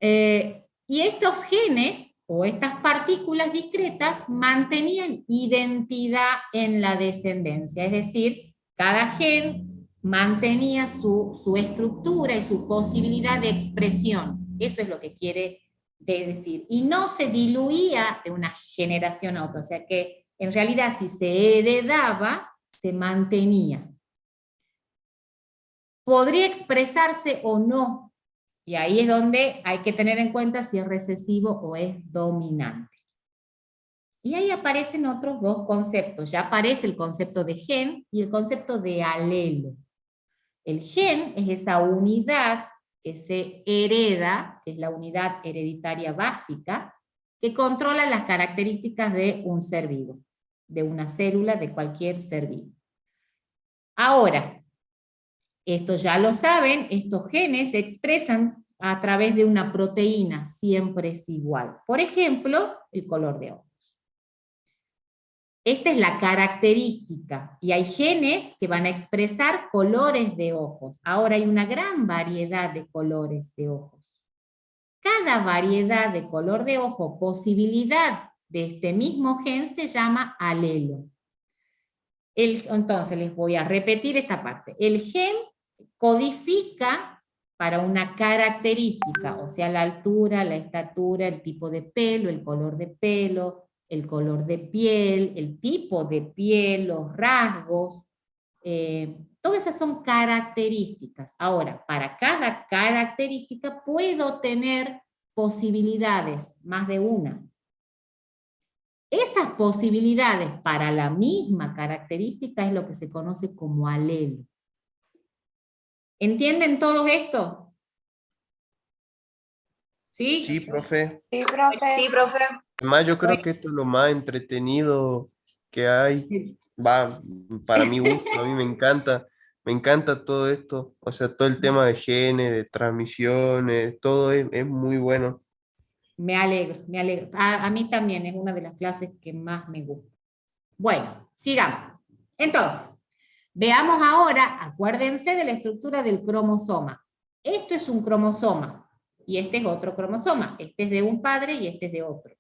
Y estos genes, o estas partículas discretas, mantenían identidad en la descendencia, es decir, cada gen mantenía su estructura y su posibilidad de expresión. Eso es lo que quiere decir. Y no se diluía de una generación a otra, o sea que en realidad si se heredaba, se mantenía. Podría expresarse o no, y ahí es donde hay que tener en cuenta si es recesivo o es dominante. Y ahí aparecen otros dos conceptos. Ya aparece el concepto de gen y el concepto de alelo. El gen es esa unidad que se hereda, que es la unidad hereditaria básica, que controla las características de un ser vivo, de una célula, de cualquier ser vivo. Ahora, esto ya lo saben, estos genes se expresan a través de una proteína, siempre es igual. Por ejemplo, el color de ojos. Esta es la característica, y hay genes que van a expresar colores de ojos. Ahora hay una gran variedad de colores de ojos. Cada variedad de color de ojo, posibilidad de este mismo gen, se llama alelo. Entonces les voy a repetir esta parte. El gen codifica para una característica, o sea, la altura, la estatura, el tipo de pelo, el color de pelo, el color de piel, el tipo de piel, los rasgos, todas esas son características. Ahora, para cada característica puedo tener posibilidades, más de una. Esas posibilidades para la misma característica es lo que se conoce como alelo. ¿Entienden todo esto? ¿Sí? Sí, profe. Sí, profe. Sí, profe. Además, yo creo que esto es lo más entretenido que hay. Va, para mi gusto, a mí me encanta todo esto. O sea, todo el tema de genes, de transmisiones, todo es muy bueno. Me alegro, me alegro. A mí también es una de las clases que más me gusta. Bueno, sigamos. Entonces, veamos ahora, acuérdense de la estructura del cromosoma. Esto es un cromosoma y este es otro cromosoma. Este es de un padre y este es de otro.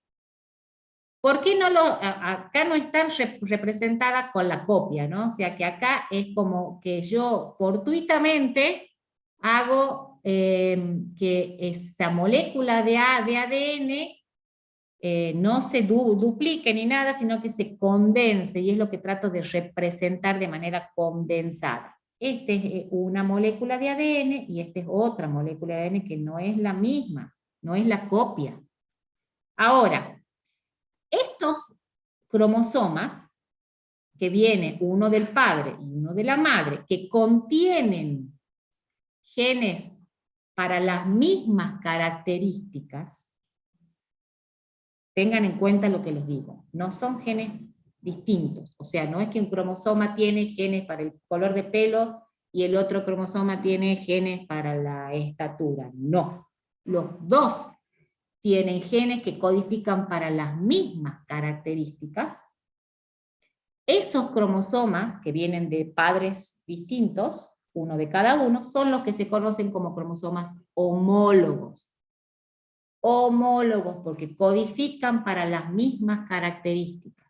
¿Por qué no acá no están representadas con la copia, ¿no? O sea que acá es como que yo fortuitamente hago que esa molécula de ADN no se duplique ni nada, sino que se condense, y es lo que trato de representar de manera condensada. Esta es una molécula de ADN y esta es otra molécula de ADN que no es la misma, no es la copia. Ahora, estos cromosomas, que viene uno del padre y uno de la madre, que contienen genes para las mismas características, tengan en cuenta lo que les digo, no son genes distintos, o sea, no es que un cromosoma tiene genes para el color de pelo y el otro cromosoma tiene genes para la estatura, no, los dos tienen genes que codifican para las mismas características. Esos cromosomas que vienen de padres distintos, uno de cada uno, son los que se conocen como cromosomas homólogos. Homólogos, porque codifican para las mismas características.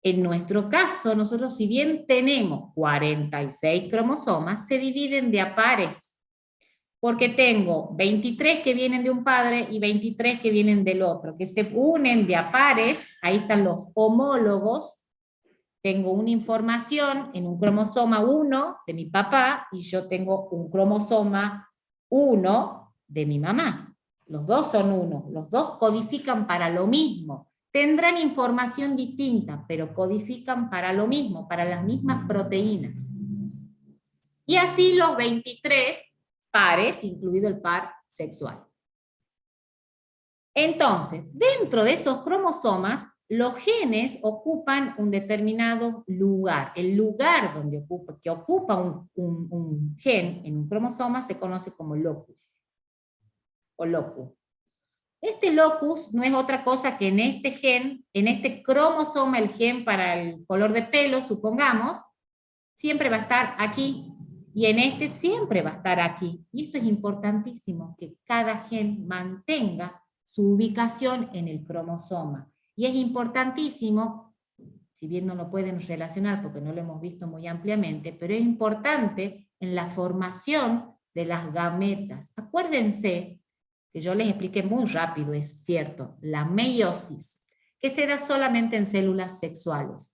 En nuestro caso, nosotros si bien tenemos 46 cromosomas, se dividen de a pares, porque tengo 23 que vienen de un padre y 23 que vienen del otro, que se unen de a pares, ahí están los homólogos. Tengo una información en un cromosoma 1 de mi papá y yo tengo un cromosoma 1 de mi mamá. Los dos son uno, los dos codifican para lo mismo. Tendrán información distinta, pero codifican para lo mismo, para las mismas proteínas. Y así los 23 pares, incluido el par sexual. Entonces, dentro de esos cromosomas, los genes ocupan un determinado lugar. El lugar que ocupa un gen en un cromosoma se conoce como locus, o locus. Este locus no es otra cosa que en este gen, en este cromosoma, el gen para el color de pelo, supongamos, siempre va a estar aquí, y en este siempre va a estar aquí. Y esto es importantísimo, que cada gen mantenga su ubicación en el cromosoma. Y es importantísimo, si bien no lo pueden relacionar porque no lo hemos visto muy ampliamente, pero es importante en la formación de las gametas. Acuérdense que yo les expliqué muy rápido, es cierto, la meiosis, que se da solamente en células sexuales.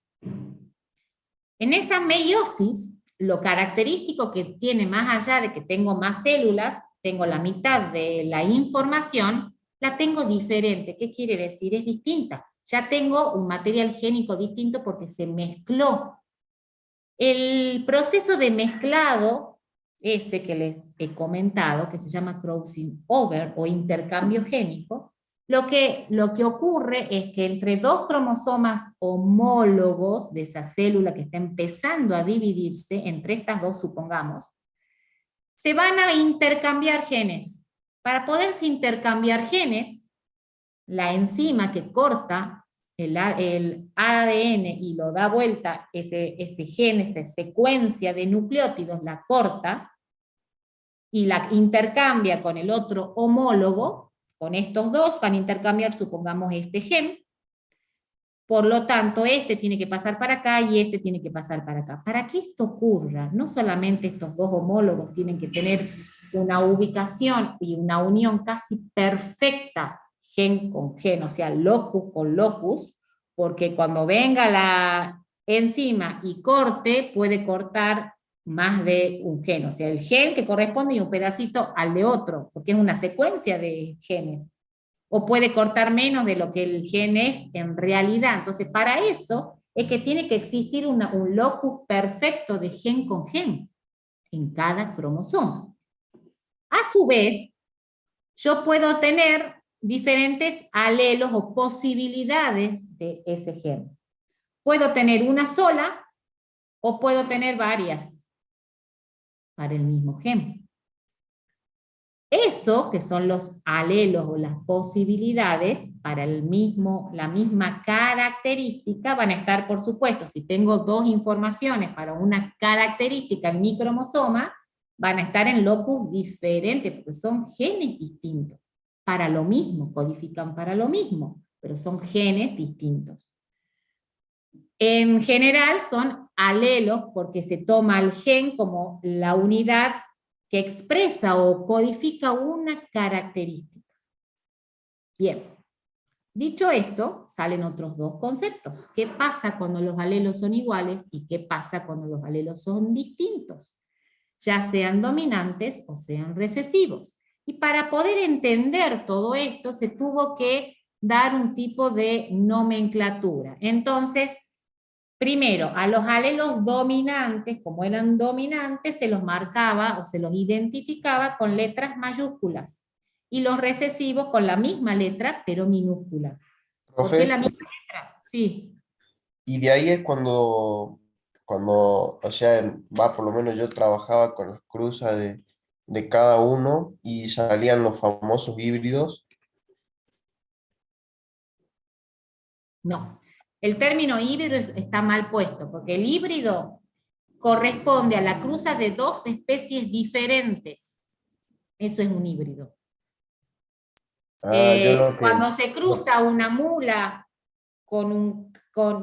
En esa meiosis, lo característico que tiene, más allá de que tengo más células, tengo la mitad de la información, la tengo diferente. ¿Qué quiere decir? Es distinta. Ya tengo un material génico distinto porque se mezcló. El proceso de mezclado, ese que les he comentado, que se llama crossing over o intercambio génico, lo que ocurre es que entre dos cromosomas homólogos de esa célula que está empezando a dividirse, entre estas dos supongamos, se van a intercambiar genes. Para poderse intercambiar genes, la enzima que corta el ADN y lo da vuelta, ese gen, esa secuencia de nucleótidos, la corta y la intercambia con el otro homólogo. Con estos dos van a intercambiar, supongamos, este gen. Por lo tanto, este tiene que pasar para acá y este tiene que pasar para acá. Para que esto ocurra, no solamente estos dos homólogos tienen que tener una ubicación y una unión casi perfecta, gen con gen, o sea, locus con locus, porque cuando venga la enzima y corte, puede cortar más de un gen, o sea, el gen que corresponde y un pedacito al de otro, porque es una secuencia de genes. O puede cortar menos de lo que el gen es en realidad. Entonces, para eso es que tiene que existir un locus perfecto de gen con gen en cada cromosoma. A su vez, yo puedo tener diferentes alelos o posibilidades de ese gen. Puedo tener una sola o puedo tener varias para el mismo gen. Eso, que son los alelos o las posibilidades para la misma característica, van a estar, por supuesto, si tengo dos informaciones para una característica en mi cromosoma, van a estar en locus diferentes, porque son genes distintos. Para lo mismo, codifican para lo mismo, pero son genes distintos. En general son alelos porque se toma el gen como la unidad que expresa o codifica una característica. Bien, dicho esto, salen otros dos conceptos. ¿Qué pasa cuando los alelos son iguales y qué pasa cuando los alelos son distintos? Ya sean dominantes o sean recesivos. Y para poder entender todo esto se tuvo que dar un tipo de nomenclatura. Entonces, primero, a los alelos dominantes, como eran dominantes, se los marcaba o se los identificaba con letras mayúsculas. Y los recesivos con la misma letra, pero minúscula. ¿Por qué la Profe, misma letra? Sí. y de ahí es cuando, o sea, va, por lo menos yo trabajaba con las cruzas de cada uno y salían los famosos híbridos. No. El término híbrido está mal puesto, porque el híbrido corresponde a la cruza de dos especies diferentes. Eso es un híbrido. Yo lo que... Cuando se cruza una mula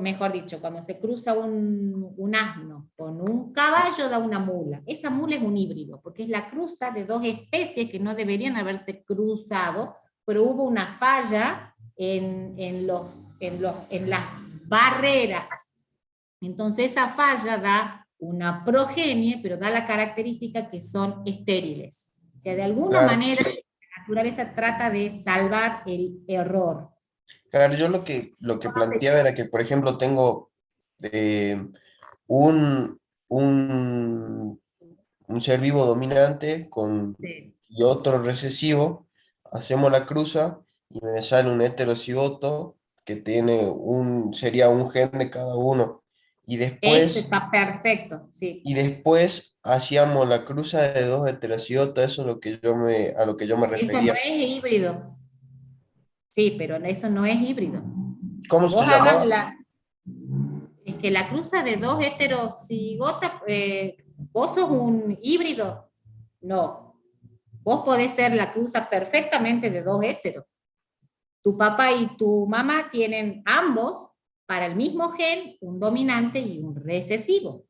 mejor dicho, cuando se cruza un asno con un caballo da una mula. Esa mula es un híbrido, porque es la cruza de dos especies que no deberían haberse cruzado, pero hubo una falla en las barreras. Entonces esa falla da una progenie, pero da la característica que son estériles. O sea, de alguna Claro. manera la naturaleza trata de salvar el error. Claro, yo lo que planteaba era que, por ejemplo, tengo un, un, un ser vivo dominante Sí. y otro recesivo, hacemos la cruza y me sale un heterocigoto que sería un gen de cada uno. Y Eso después, está perfecto, sí. y después hacíamos la cruza de dos heterocigotos, eso es a lo que yo me Eso no refería. es híbrido. Sí, pero eso no es híbrido. Que ¿Cómo se vos hagas llamaba? es que la cruza de dos heterocigotas, vos sos un híbrido. No. Vos podés ser la cruza perfectamente de dos heteros. Tu papá y tu mamá tienen ambos, para el mismo gen, un dominante y un recesivo.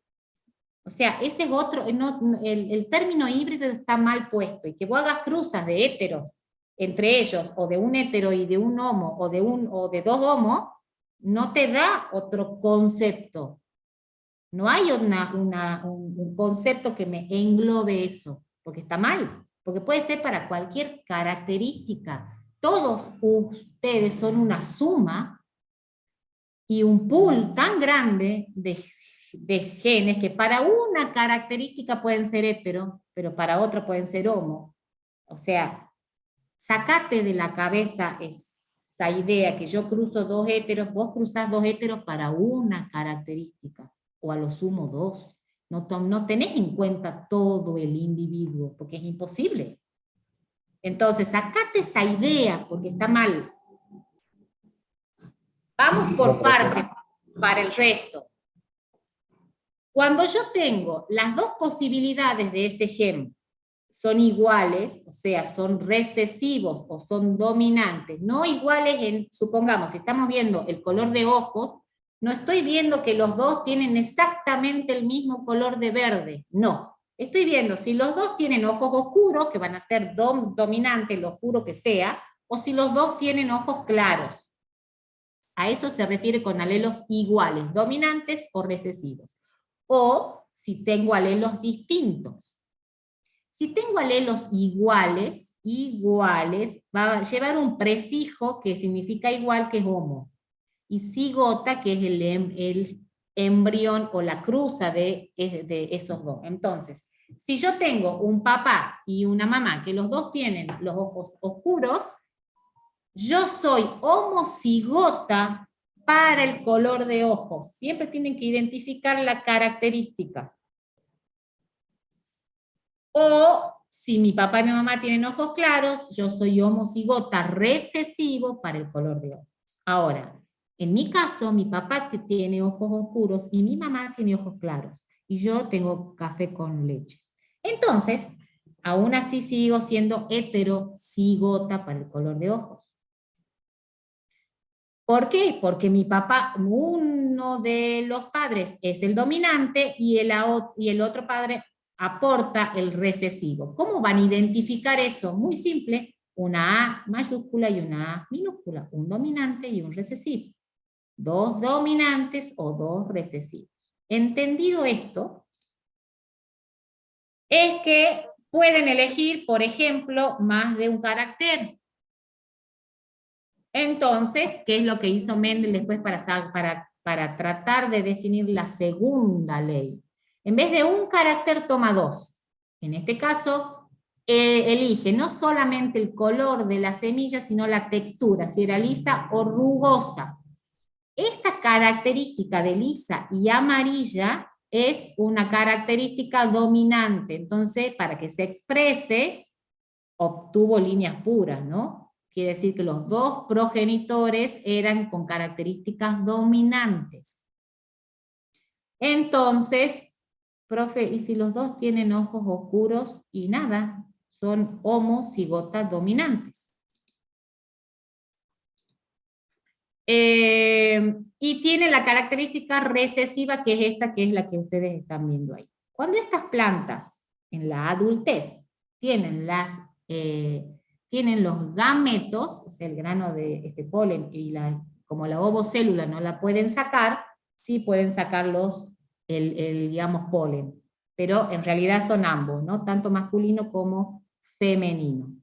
O sea, ese es otro, el término híbrido está mal puesto, y que vos hagas cruzas de heteros entre ellos, o de un hetero y de un homo, o de dos homos, no te da otro concepto. No hay un concepto que me englobe eso, porque está mal, porque puede ser para cualquier característica. Todos ustedes son una suma y un pool tan grande de genes que para una característica pueden ser hetero, pero para otra pueden ser homo. O sea, sacate de la cabeza esa idea que yo cruzo dos heteros, vos cruzás dos heteros para una característica, o a lo sumo dos. No tenés en cuenta todo el individuo, porque es imposible. Entonces, sacate esa idea, porque está mal. Vamos por partes para el resto. Cuando yo tengo las dos posibilidades de ese gen son iguales, o sea, son recesivos o son dominantes, no iguales supongamos, si estamos viendo el color de ojos, no estoy viendo que los dos tienen exactamente el mismo color de verde, no. Estoy viendo si los dos tienen ojos oscuros, que van a ser dominantes, lo oscuro que sea, o si los dos tienen ojos claros. A eso se refiere con alelos iguales, dominantes o recesivos. O si tengo alelos distintos. Si tengo alelos iguales, va a llevar un prefijo que significa igual, que es homo. Y cigota, que es el embrión o la cruza de esos dos. Entonces, Si yo tengo un papá y una mamá que los dos tienen los ojos oscuros, yo soy homocigota para el color de ojos. Siempre tienen que identificar la característica. O si mi papá y mi mamá tienen ojos claros, yo soy homocigota recesivo para el color de ojos. Ahora, en mi caso, mi papá tiene ojos oscuros y mi mamá tiene ojos claros. Y yo tengo café con leche. Entonces, aún así sigo siendo heterocigota para el color de ojos. ¿Por qué? Porque mi papá, uno de los padres es el dominante y el otro padre aporta el recesivo. ¿Cómo van a identificar eso? Muy simple, una A mayúscula y una A minúscula, un dominante y un recesivo. Dos dominantes o dos recesivos. Entendido esto, es que pueden elegir, por ejemplo, más de un carácter. Entonces, ¿qué es lo que hizo Mendel después para tratar de definir la segunda ley? En vez de un carácter toma dos. En este caso, elige no solamente el color de la semilla, sino la textura, si era lisa o rugosa. Esta característica de lisa y amarilla es una característica dominante. Entonces, para que se exprese, obtuvo líneas puras, ¿no? Quiere decir que los dos progenitores eran con características dominantes. Entonces, profe, ¿y si los dos tienen ojos oscuros? Y nada, son homocigotas dominantes. Y tiene la característica recesiva, que es esta, que es la que ustedes están viendo ahí. Cuando estas plantas, en la adultez, tienen los gametos, o sea, el grano de este polen, y como la ovocélula no la pueden sacar, sí pueden sacar digamos, polen. Pero en realidad son ambos, ¿no? Tanto masculino como femenino.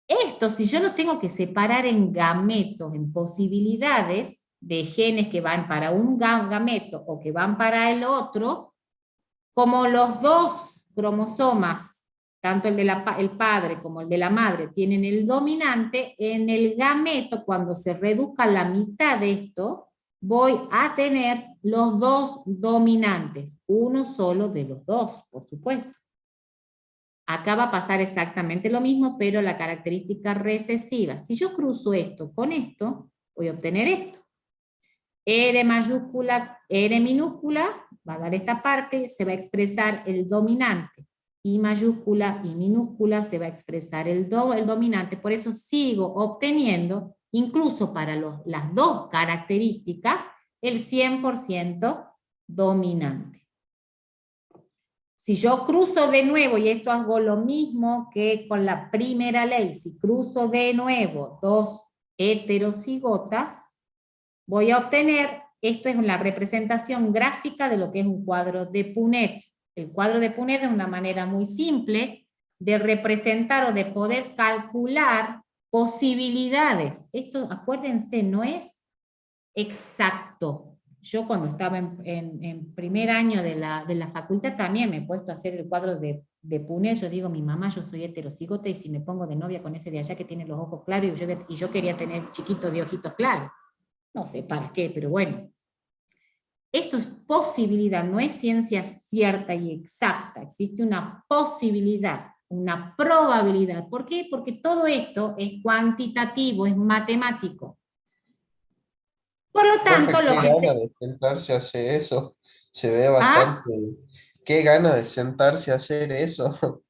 Esto, si yo lo tengo que separar en gametos, en posibilidades de genes que van para un gameto o que van para el otro, como los dos cromosomas, tanto el padre como el de la madre, tienen el dominante, en el gameto, cuando se reduzca la mitad de esto, voy a tener los dos dominantes, uno solo de los dos, por supuesto. Acá va a pasar exactamente lo mismo, pero la característica recesiva. Si yo cruzo esto con esto, voy a obtener esto. R mayúscula, R minúscula, va a dar esta parte, se va a expresar el dominante. I mayúscula, I minúscula, se va a expresar el dominante. Por eso sigo obteniendo, incluso para las dos características, el 100% dominante. Si yo cruzo de nuevo, y esto hago lo mismo que con la primera ley, si cruzo de nuevo dos heterocigotas, voy a obtener, esto es la representación gráfica de lo que es un cuadro de Punnett. El cuadro de Punnett es una manera muy simple de representar o de poder calcular posibilidades. Esto, acuérdense, no es exacto. Yo cuando estaba en primer año de la facultad también me he puesto a hacer el cuadro de Punnett. Yo digo, mi mamá, yo soy heterocigota, y si me pongo de novia con ese de allá que tiene los ojos claros, y yo quería tener chiquito de ojitos claros. No sé para qué, pero bueno. Esto es posibilidad, no es ciencia cierta y exacta. Existe una posibilidad, una probabilidad. ¿Por qué? Porque todo esto es cuantitativo, es matemático. Por lo tanto, Profe, lo qué que gana de sentarse a hacer eso. Se ve bastante. Qué gana de sentarse a hacer eso.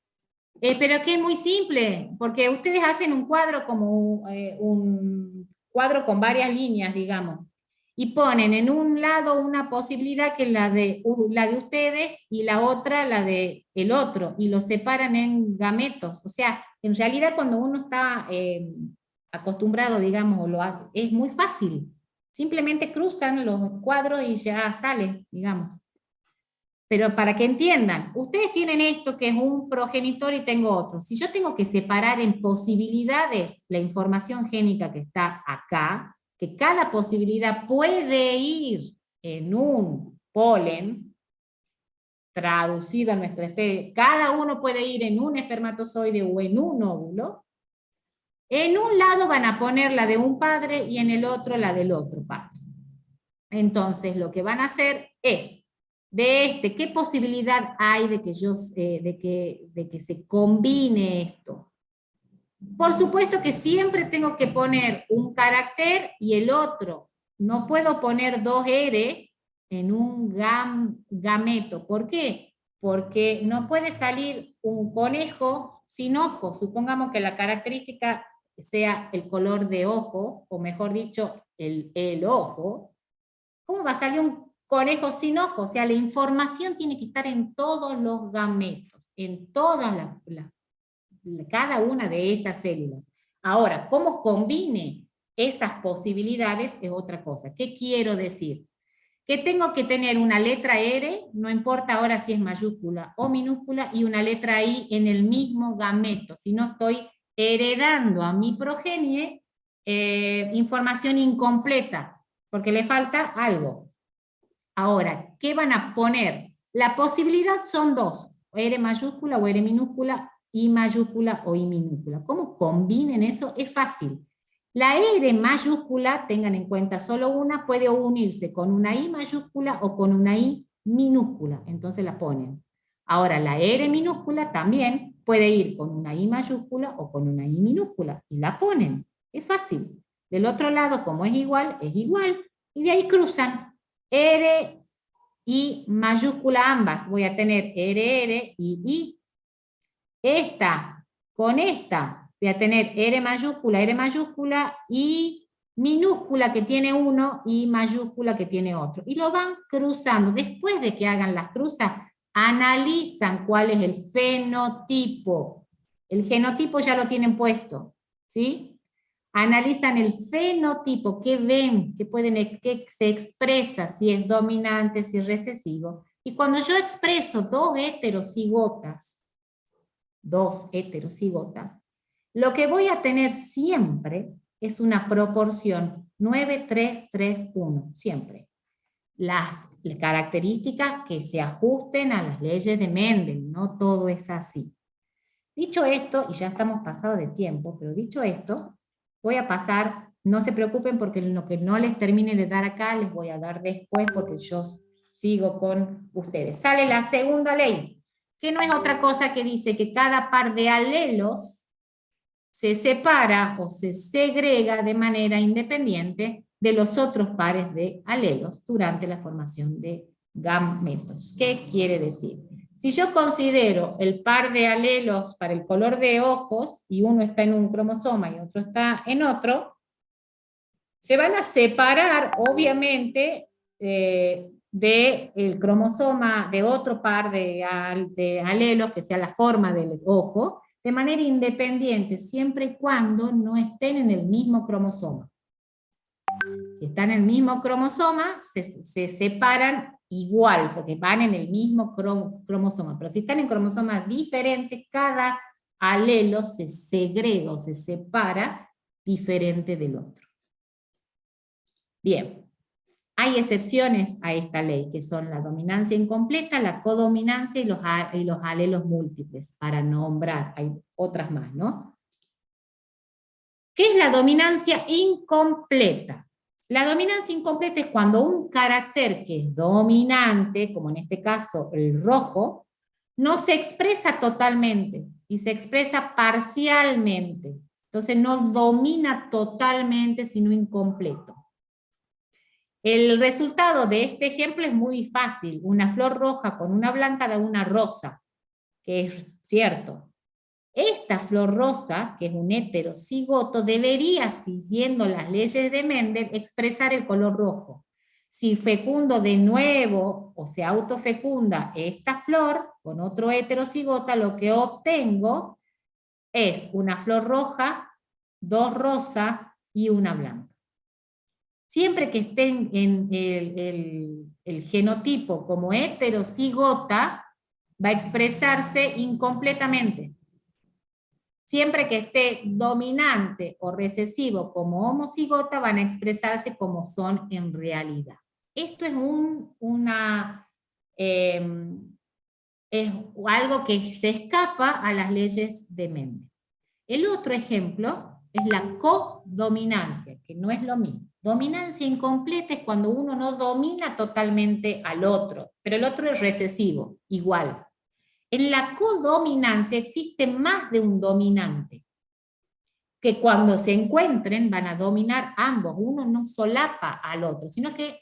pero que es muy simple, porque ustedes hacen un cuadro como un cuadro con varias líneas, digamos, y ponen en un lado una posibilidad que es la de ustedes y la otra la de el otro, y los separan en gametos. O sea, en realidad cuando uno está acostumbrado, digamos, es muy fácil. Simplemente cruzan los cuadros y ya sale, digamos. Pero para que entiendan, ustedes tienen esto que es un progenitor y tengo otro. Si yo tengo que separar en posibilidades la información génica que está acá, que cada posibilidad puede ir en un polen, traducido a nuestra especie, cada uno puede ir en un espermatozoide o en un óvulo, en un lado van a poner la de un padre y en el otro la del otro padre. Entonces lo que van a hacer es, ¿qué posibilidad hay de que, de que se combine esto? Por supuesto que siempre tengo que poner un carácter y el otro. No puedo poner 2R en un gameto. ¿Por qué? Porque no puede salir un conejo sin ojos. Supongamos que la característica sea el color de ojo, o mejor dicho, el ojo. ¿Cómo va a salir un conejo sin ojos? O sea, la información tiene que estar en todos los gametos, en todas cada una de esas células. Ahora, cómo combine esas posibilidades es otra cosa. ¿Qué quiero decir? Que tengo que tener una letra R, no importa ahora si es mayúscula o minúscula, y una letra I en el mismo gameto, si no estoy heredando a mi progenie información incompleta, porque le falta algo. Ahora, ¿qué van a poner? La posibilidad son dos, R mayúscula o R minúscula, I mayúscula o I minúscula. ¿Cómo combinen eso? Es fácil. La R mayúscula, tengan en cuenta solo una, puede unirse con una I mayúscula o con una I minúscula, entonces la ponen. Ahora la R minúscula también puede ir con una I mayúscula o con una I minúscula, y la ponen. Es fácil. Del otro lado, como es igual, y de ahí cruzan. R y mayúscula ambas, voy a tener RR y I. Esta con esta voy a tener R mayúscula y minúscula que tiene uno y mayúscula que tiene otro. Y lo van cruzando. Después de que hagan las cruzas, analizan cuál es el fenotipo. El genotipo ya lo tienen puesto, ¿sí? Analizan el fenotipo, qué ven, qué se expresa, si es dominante, si es recesivo. Y cuando yo expreso dos heterocigotas, lo que voy a tener siempre es una proporción 9-3-3-1, siempre. Las características que se ajusten a las leyes de Mendel, no todo es así. Dicho esto, y ya estamos pasados de tiempo, pero dicho esto, voy a pasar, no se preocupen porque lo que no les termine de dar acá, les voy a dar después porque yo sigo con ustedes. Sale la segunda ley, que no es otra cosa que dice que cada par de alelos se separa o se segrega de manera independiente de los otros pares de alelos durante la formación de gametos. ¿Qué quiere decir? Si yo considero el par de alelos para el color de ojos, y uno está en un cromosoma y otro está en otro, se van a separar, obviamente, del cromosoma de otro par de alelos, que sea la forma del ojo, de manera independiente, siempre y cuando no estén en el mismo cromosoma. Si están en el mismo cromosoma, se separan igual, porque van en el mismo cromosoma. Pero si están en cromosomas diferentes, cada alelo se segrega o se separa diferente del otro. Bien. Hay excepciones a esta ley, que son la dominancia incompleta, la codominancia y los alelos múltiples, para nombrar, hay otras más, ¿no? ¿Qué es la dominancia incompleta? La dominancia incompleta es cuando un carácter que es dominante, como en este caso el rojo, no se expresa totalmente, y se expresa parcialmente. Entonces no domina totalmente, sino incompleto. El resultado de este ejemplo es muy fácil. Una flor roja con una blanca da una rosa, que es cierto. Esta flor rosa, que es un heterocigoto, debería, siguiendo las leyes de Mendel, expresar el color rojo. Si fecundo de nuevo, o se autofecunda esta flor con otro heterocigota, lo que obtengo es una flor roja, dos rosas y una blanca. Siempre que estén en el genotipo como heterocigota, va a expresarse incompletamente. Siempre que esté dominante o recesivo como homocigota, van a expresarse como son en realidad. Esto es es algo que se escapa a las leyes de Mendel. El otro ejemplo es la codominancia, que no es lo mismo. Dominancia incompleta es cuando uno no domina totalmente al otro, pero el otro es recesivo, igual. En la codominancia existe más de un dominante, que cuando se encuentren van a dominar ambos. Uno no solapa al otro, sino que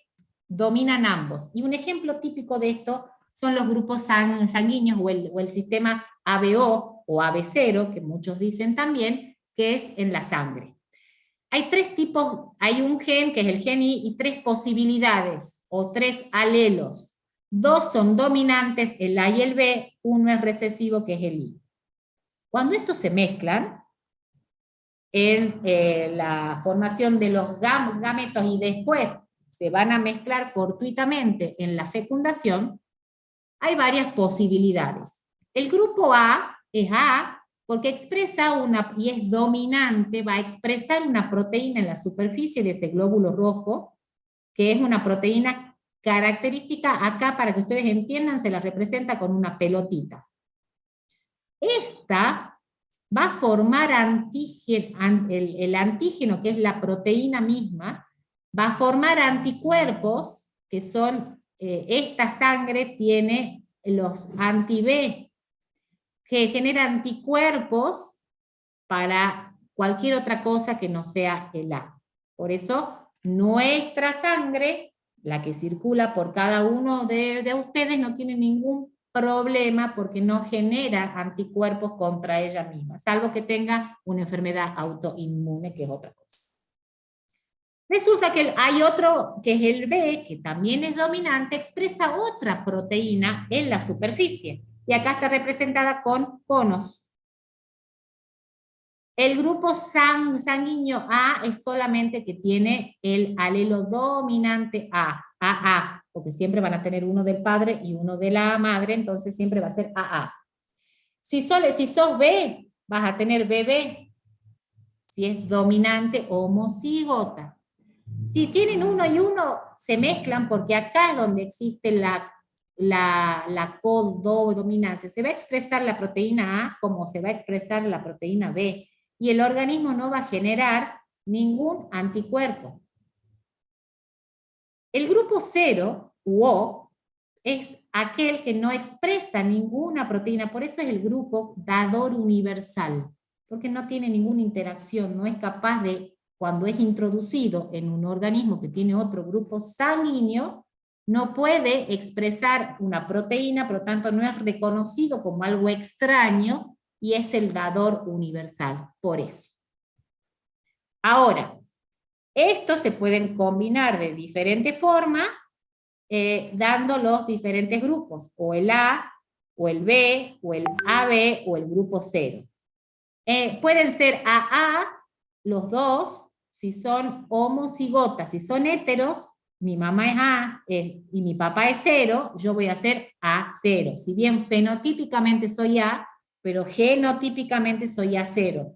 dominan ambos. Y un ejemplo típico de esto son los grupos sanguíneos o el sistema ABO o AB0, que muchos dicen también, que es en la sangre. Hay tres tipos, hay un gen, que es el gen I, y tres posibilidades, o tres alelos. Dos son dominantes, el A y el B, uno es recesivo, que es el I. Cuando estos se mezclan, en la formación de los gametos y después se van a mezclar fortuitamente en la fecundación, hay varias posibilidades. El grupo A es A porque expresa y es dominante, va a expresar una proteína en la superficie de ese glóbulo rojo, que es una proteína característica, acá para que ustedes entiendan, se la representa con una pelotita. Esta va a formar el antígeno, que es la proteína misma, va a formar anticuerpos, que son, esta sangre tiene los anti-B, que genera anticuerpos para cualquier otra cosa que no sea el A. Por eso, nuestra sangre, la que circula por cada uno de ustedes, no tiene ningún problema porque no genera anticuerpos contra ella misma, salvo que tenga una enfermedad autoinmune, que es otra cosa. Resulta que hay otro, que es el B, que también es dominante, expresa otra proteína en la superficie, y acá está representada con conos. El grupo sanguíneo A es solamente que tiene el alelo dominante AA, porque siempre van a tener uno del padre y uno de la madre, entonces siempre va a ser AA. Si sos B, vas a tener BB, si es dominante homocigota. Si tienen uno y uno, se mezclan, porque acá es donde existe la codominancia. Se va a expresar la proteína A como se va a expresar la proteína B, y el organismo no va a generar ningún anticuerpo. El grupo 0, u O, es aquel que no expresa ninguna proteína, por eso es el grupo dador universal, porque no tiene ninguna interacción, no es capaz de, cuando es introducido en un organismo que tiene otro grupo sanguíneo, no puede expresar una proteína, por lo tanto no es reconocido como algo extraño, y es el dador universal, por eso. Ahora, estos se pueden combinar de diferente forma, dando los diferentes grupos, o el A, o el B, o el AB, o el grupo 0. Pueden ser AA, los dos, si son homocigotas. Si son heteros, mi mamá es A y mi papá es 0, yo voy a ser A0. Si bien fenotípicamente soy A, pero genotípicamente soy A0.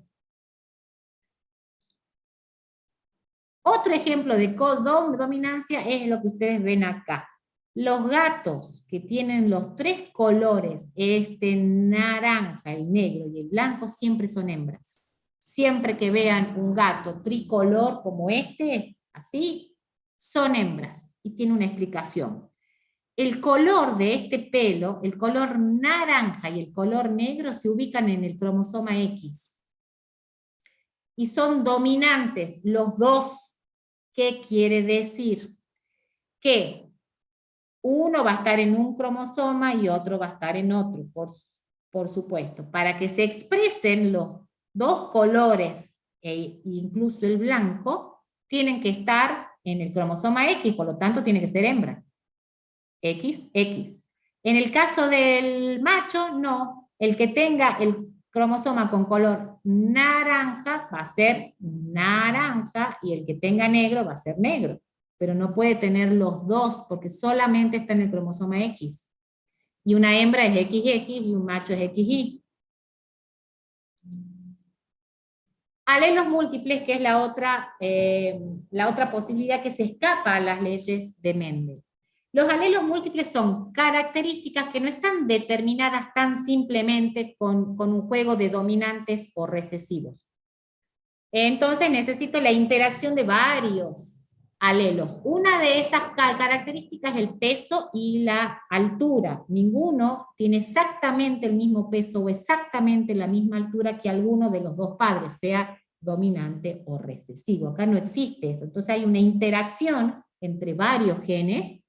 Otro ejemplo de codominancia es lo que ustedes ven acá. Los gatos que tienen los tres colores, este naranja, el negro y el blanco, siempre son hembras. Siempre que vean un gato tricolor como este, así, son hembras. Y tiene una explicación. El color de este pelo, el color naranja y el color negro, se ubican en el cromosoma X. Y son dominantes los dos. ¿Qué quiere decir? Que uno va a estar en un cromosoma y otro va a estar en otro, por supuesto. Para que se expresen los dos colores, e incluso el blanco, tienen que estar en el cromosoma X, por lo tanto tiene que ser hembra. XX. En el caso del macho, no. El que tenga el cromosoma con color naranja va a ser naranja, y el que tenga negro va a ser negro. Pero no puede tener los dos, porque solamente está en el cromosoma X. Y una hembra es XX y un macho es XY. Alelos múltiples, que es la otra posibilidad que se escapa a las leyes de Mendel. Los alelos múltiples son características que no están determinadas tan simplemente con un juego de dominantes o recesivos. Entonces necesito la interacción de varios alelos. Una de esas características es el peso y la altura. Ninguno tiene exactamente el mismo peso o exactamente la misma altura que alguno de los dos padres, sea dominante o recesivo. Acá no existe eso. Entonces hay una interacción entre varios genes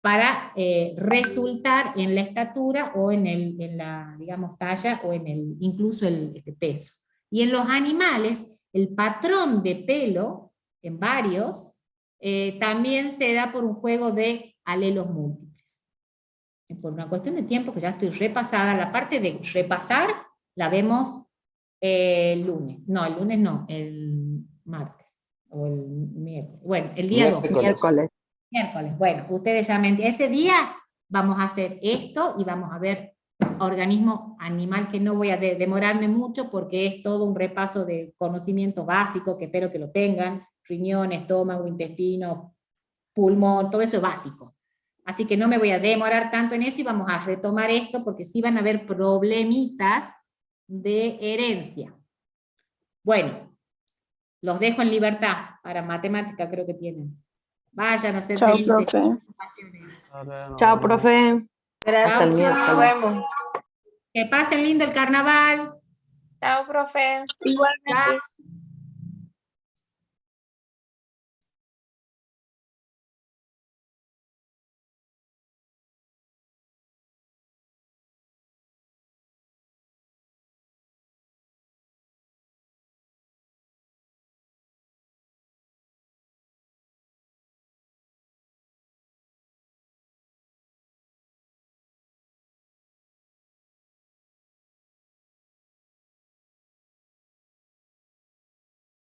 para resultar en la estatura o en la, digamos, talla o incluso el peso. Y en los animales, el patrón de pelo, en varios, también se da por un juego de alelos múltiples. Por una cuestión de tiempo que ya estoy repasada, la parte de repasar la vemos el lunes. No, el lunes no, el martes o el miércoles. Bueno, el día 2. Miércoles. Bueno, ustedes ya me entienden. Ese día vamos a hacer esto y vamos a ver organismo animal, que no voy a demorarme mucho porque es todo un repaso de conocimiento básico que espero que lo tengan. Riñón, estómago, intestino, pulmón, todo eso es básico. Así que no me voy a demorar tanto en eso y vamos a retomar esto porque sí van a haber problemitas de herencia. Bueno, los dejo en libertad. Para matemática creo que tienen. Vayan a hacer Chao, felices. profe. Chao, profe. Hasta el Chao, miércoles. vemos. Que pasen lindo el carnaval. Chao, profe. Igualmente. Chao.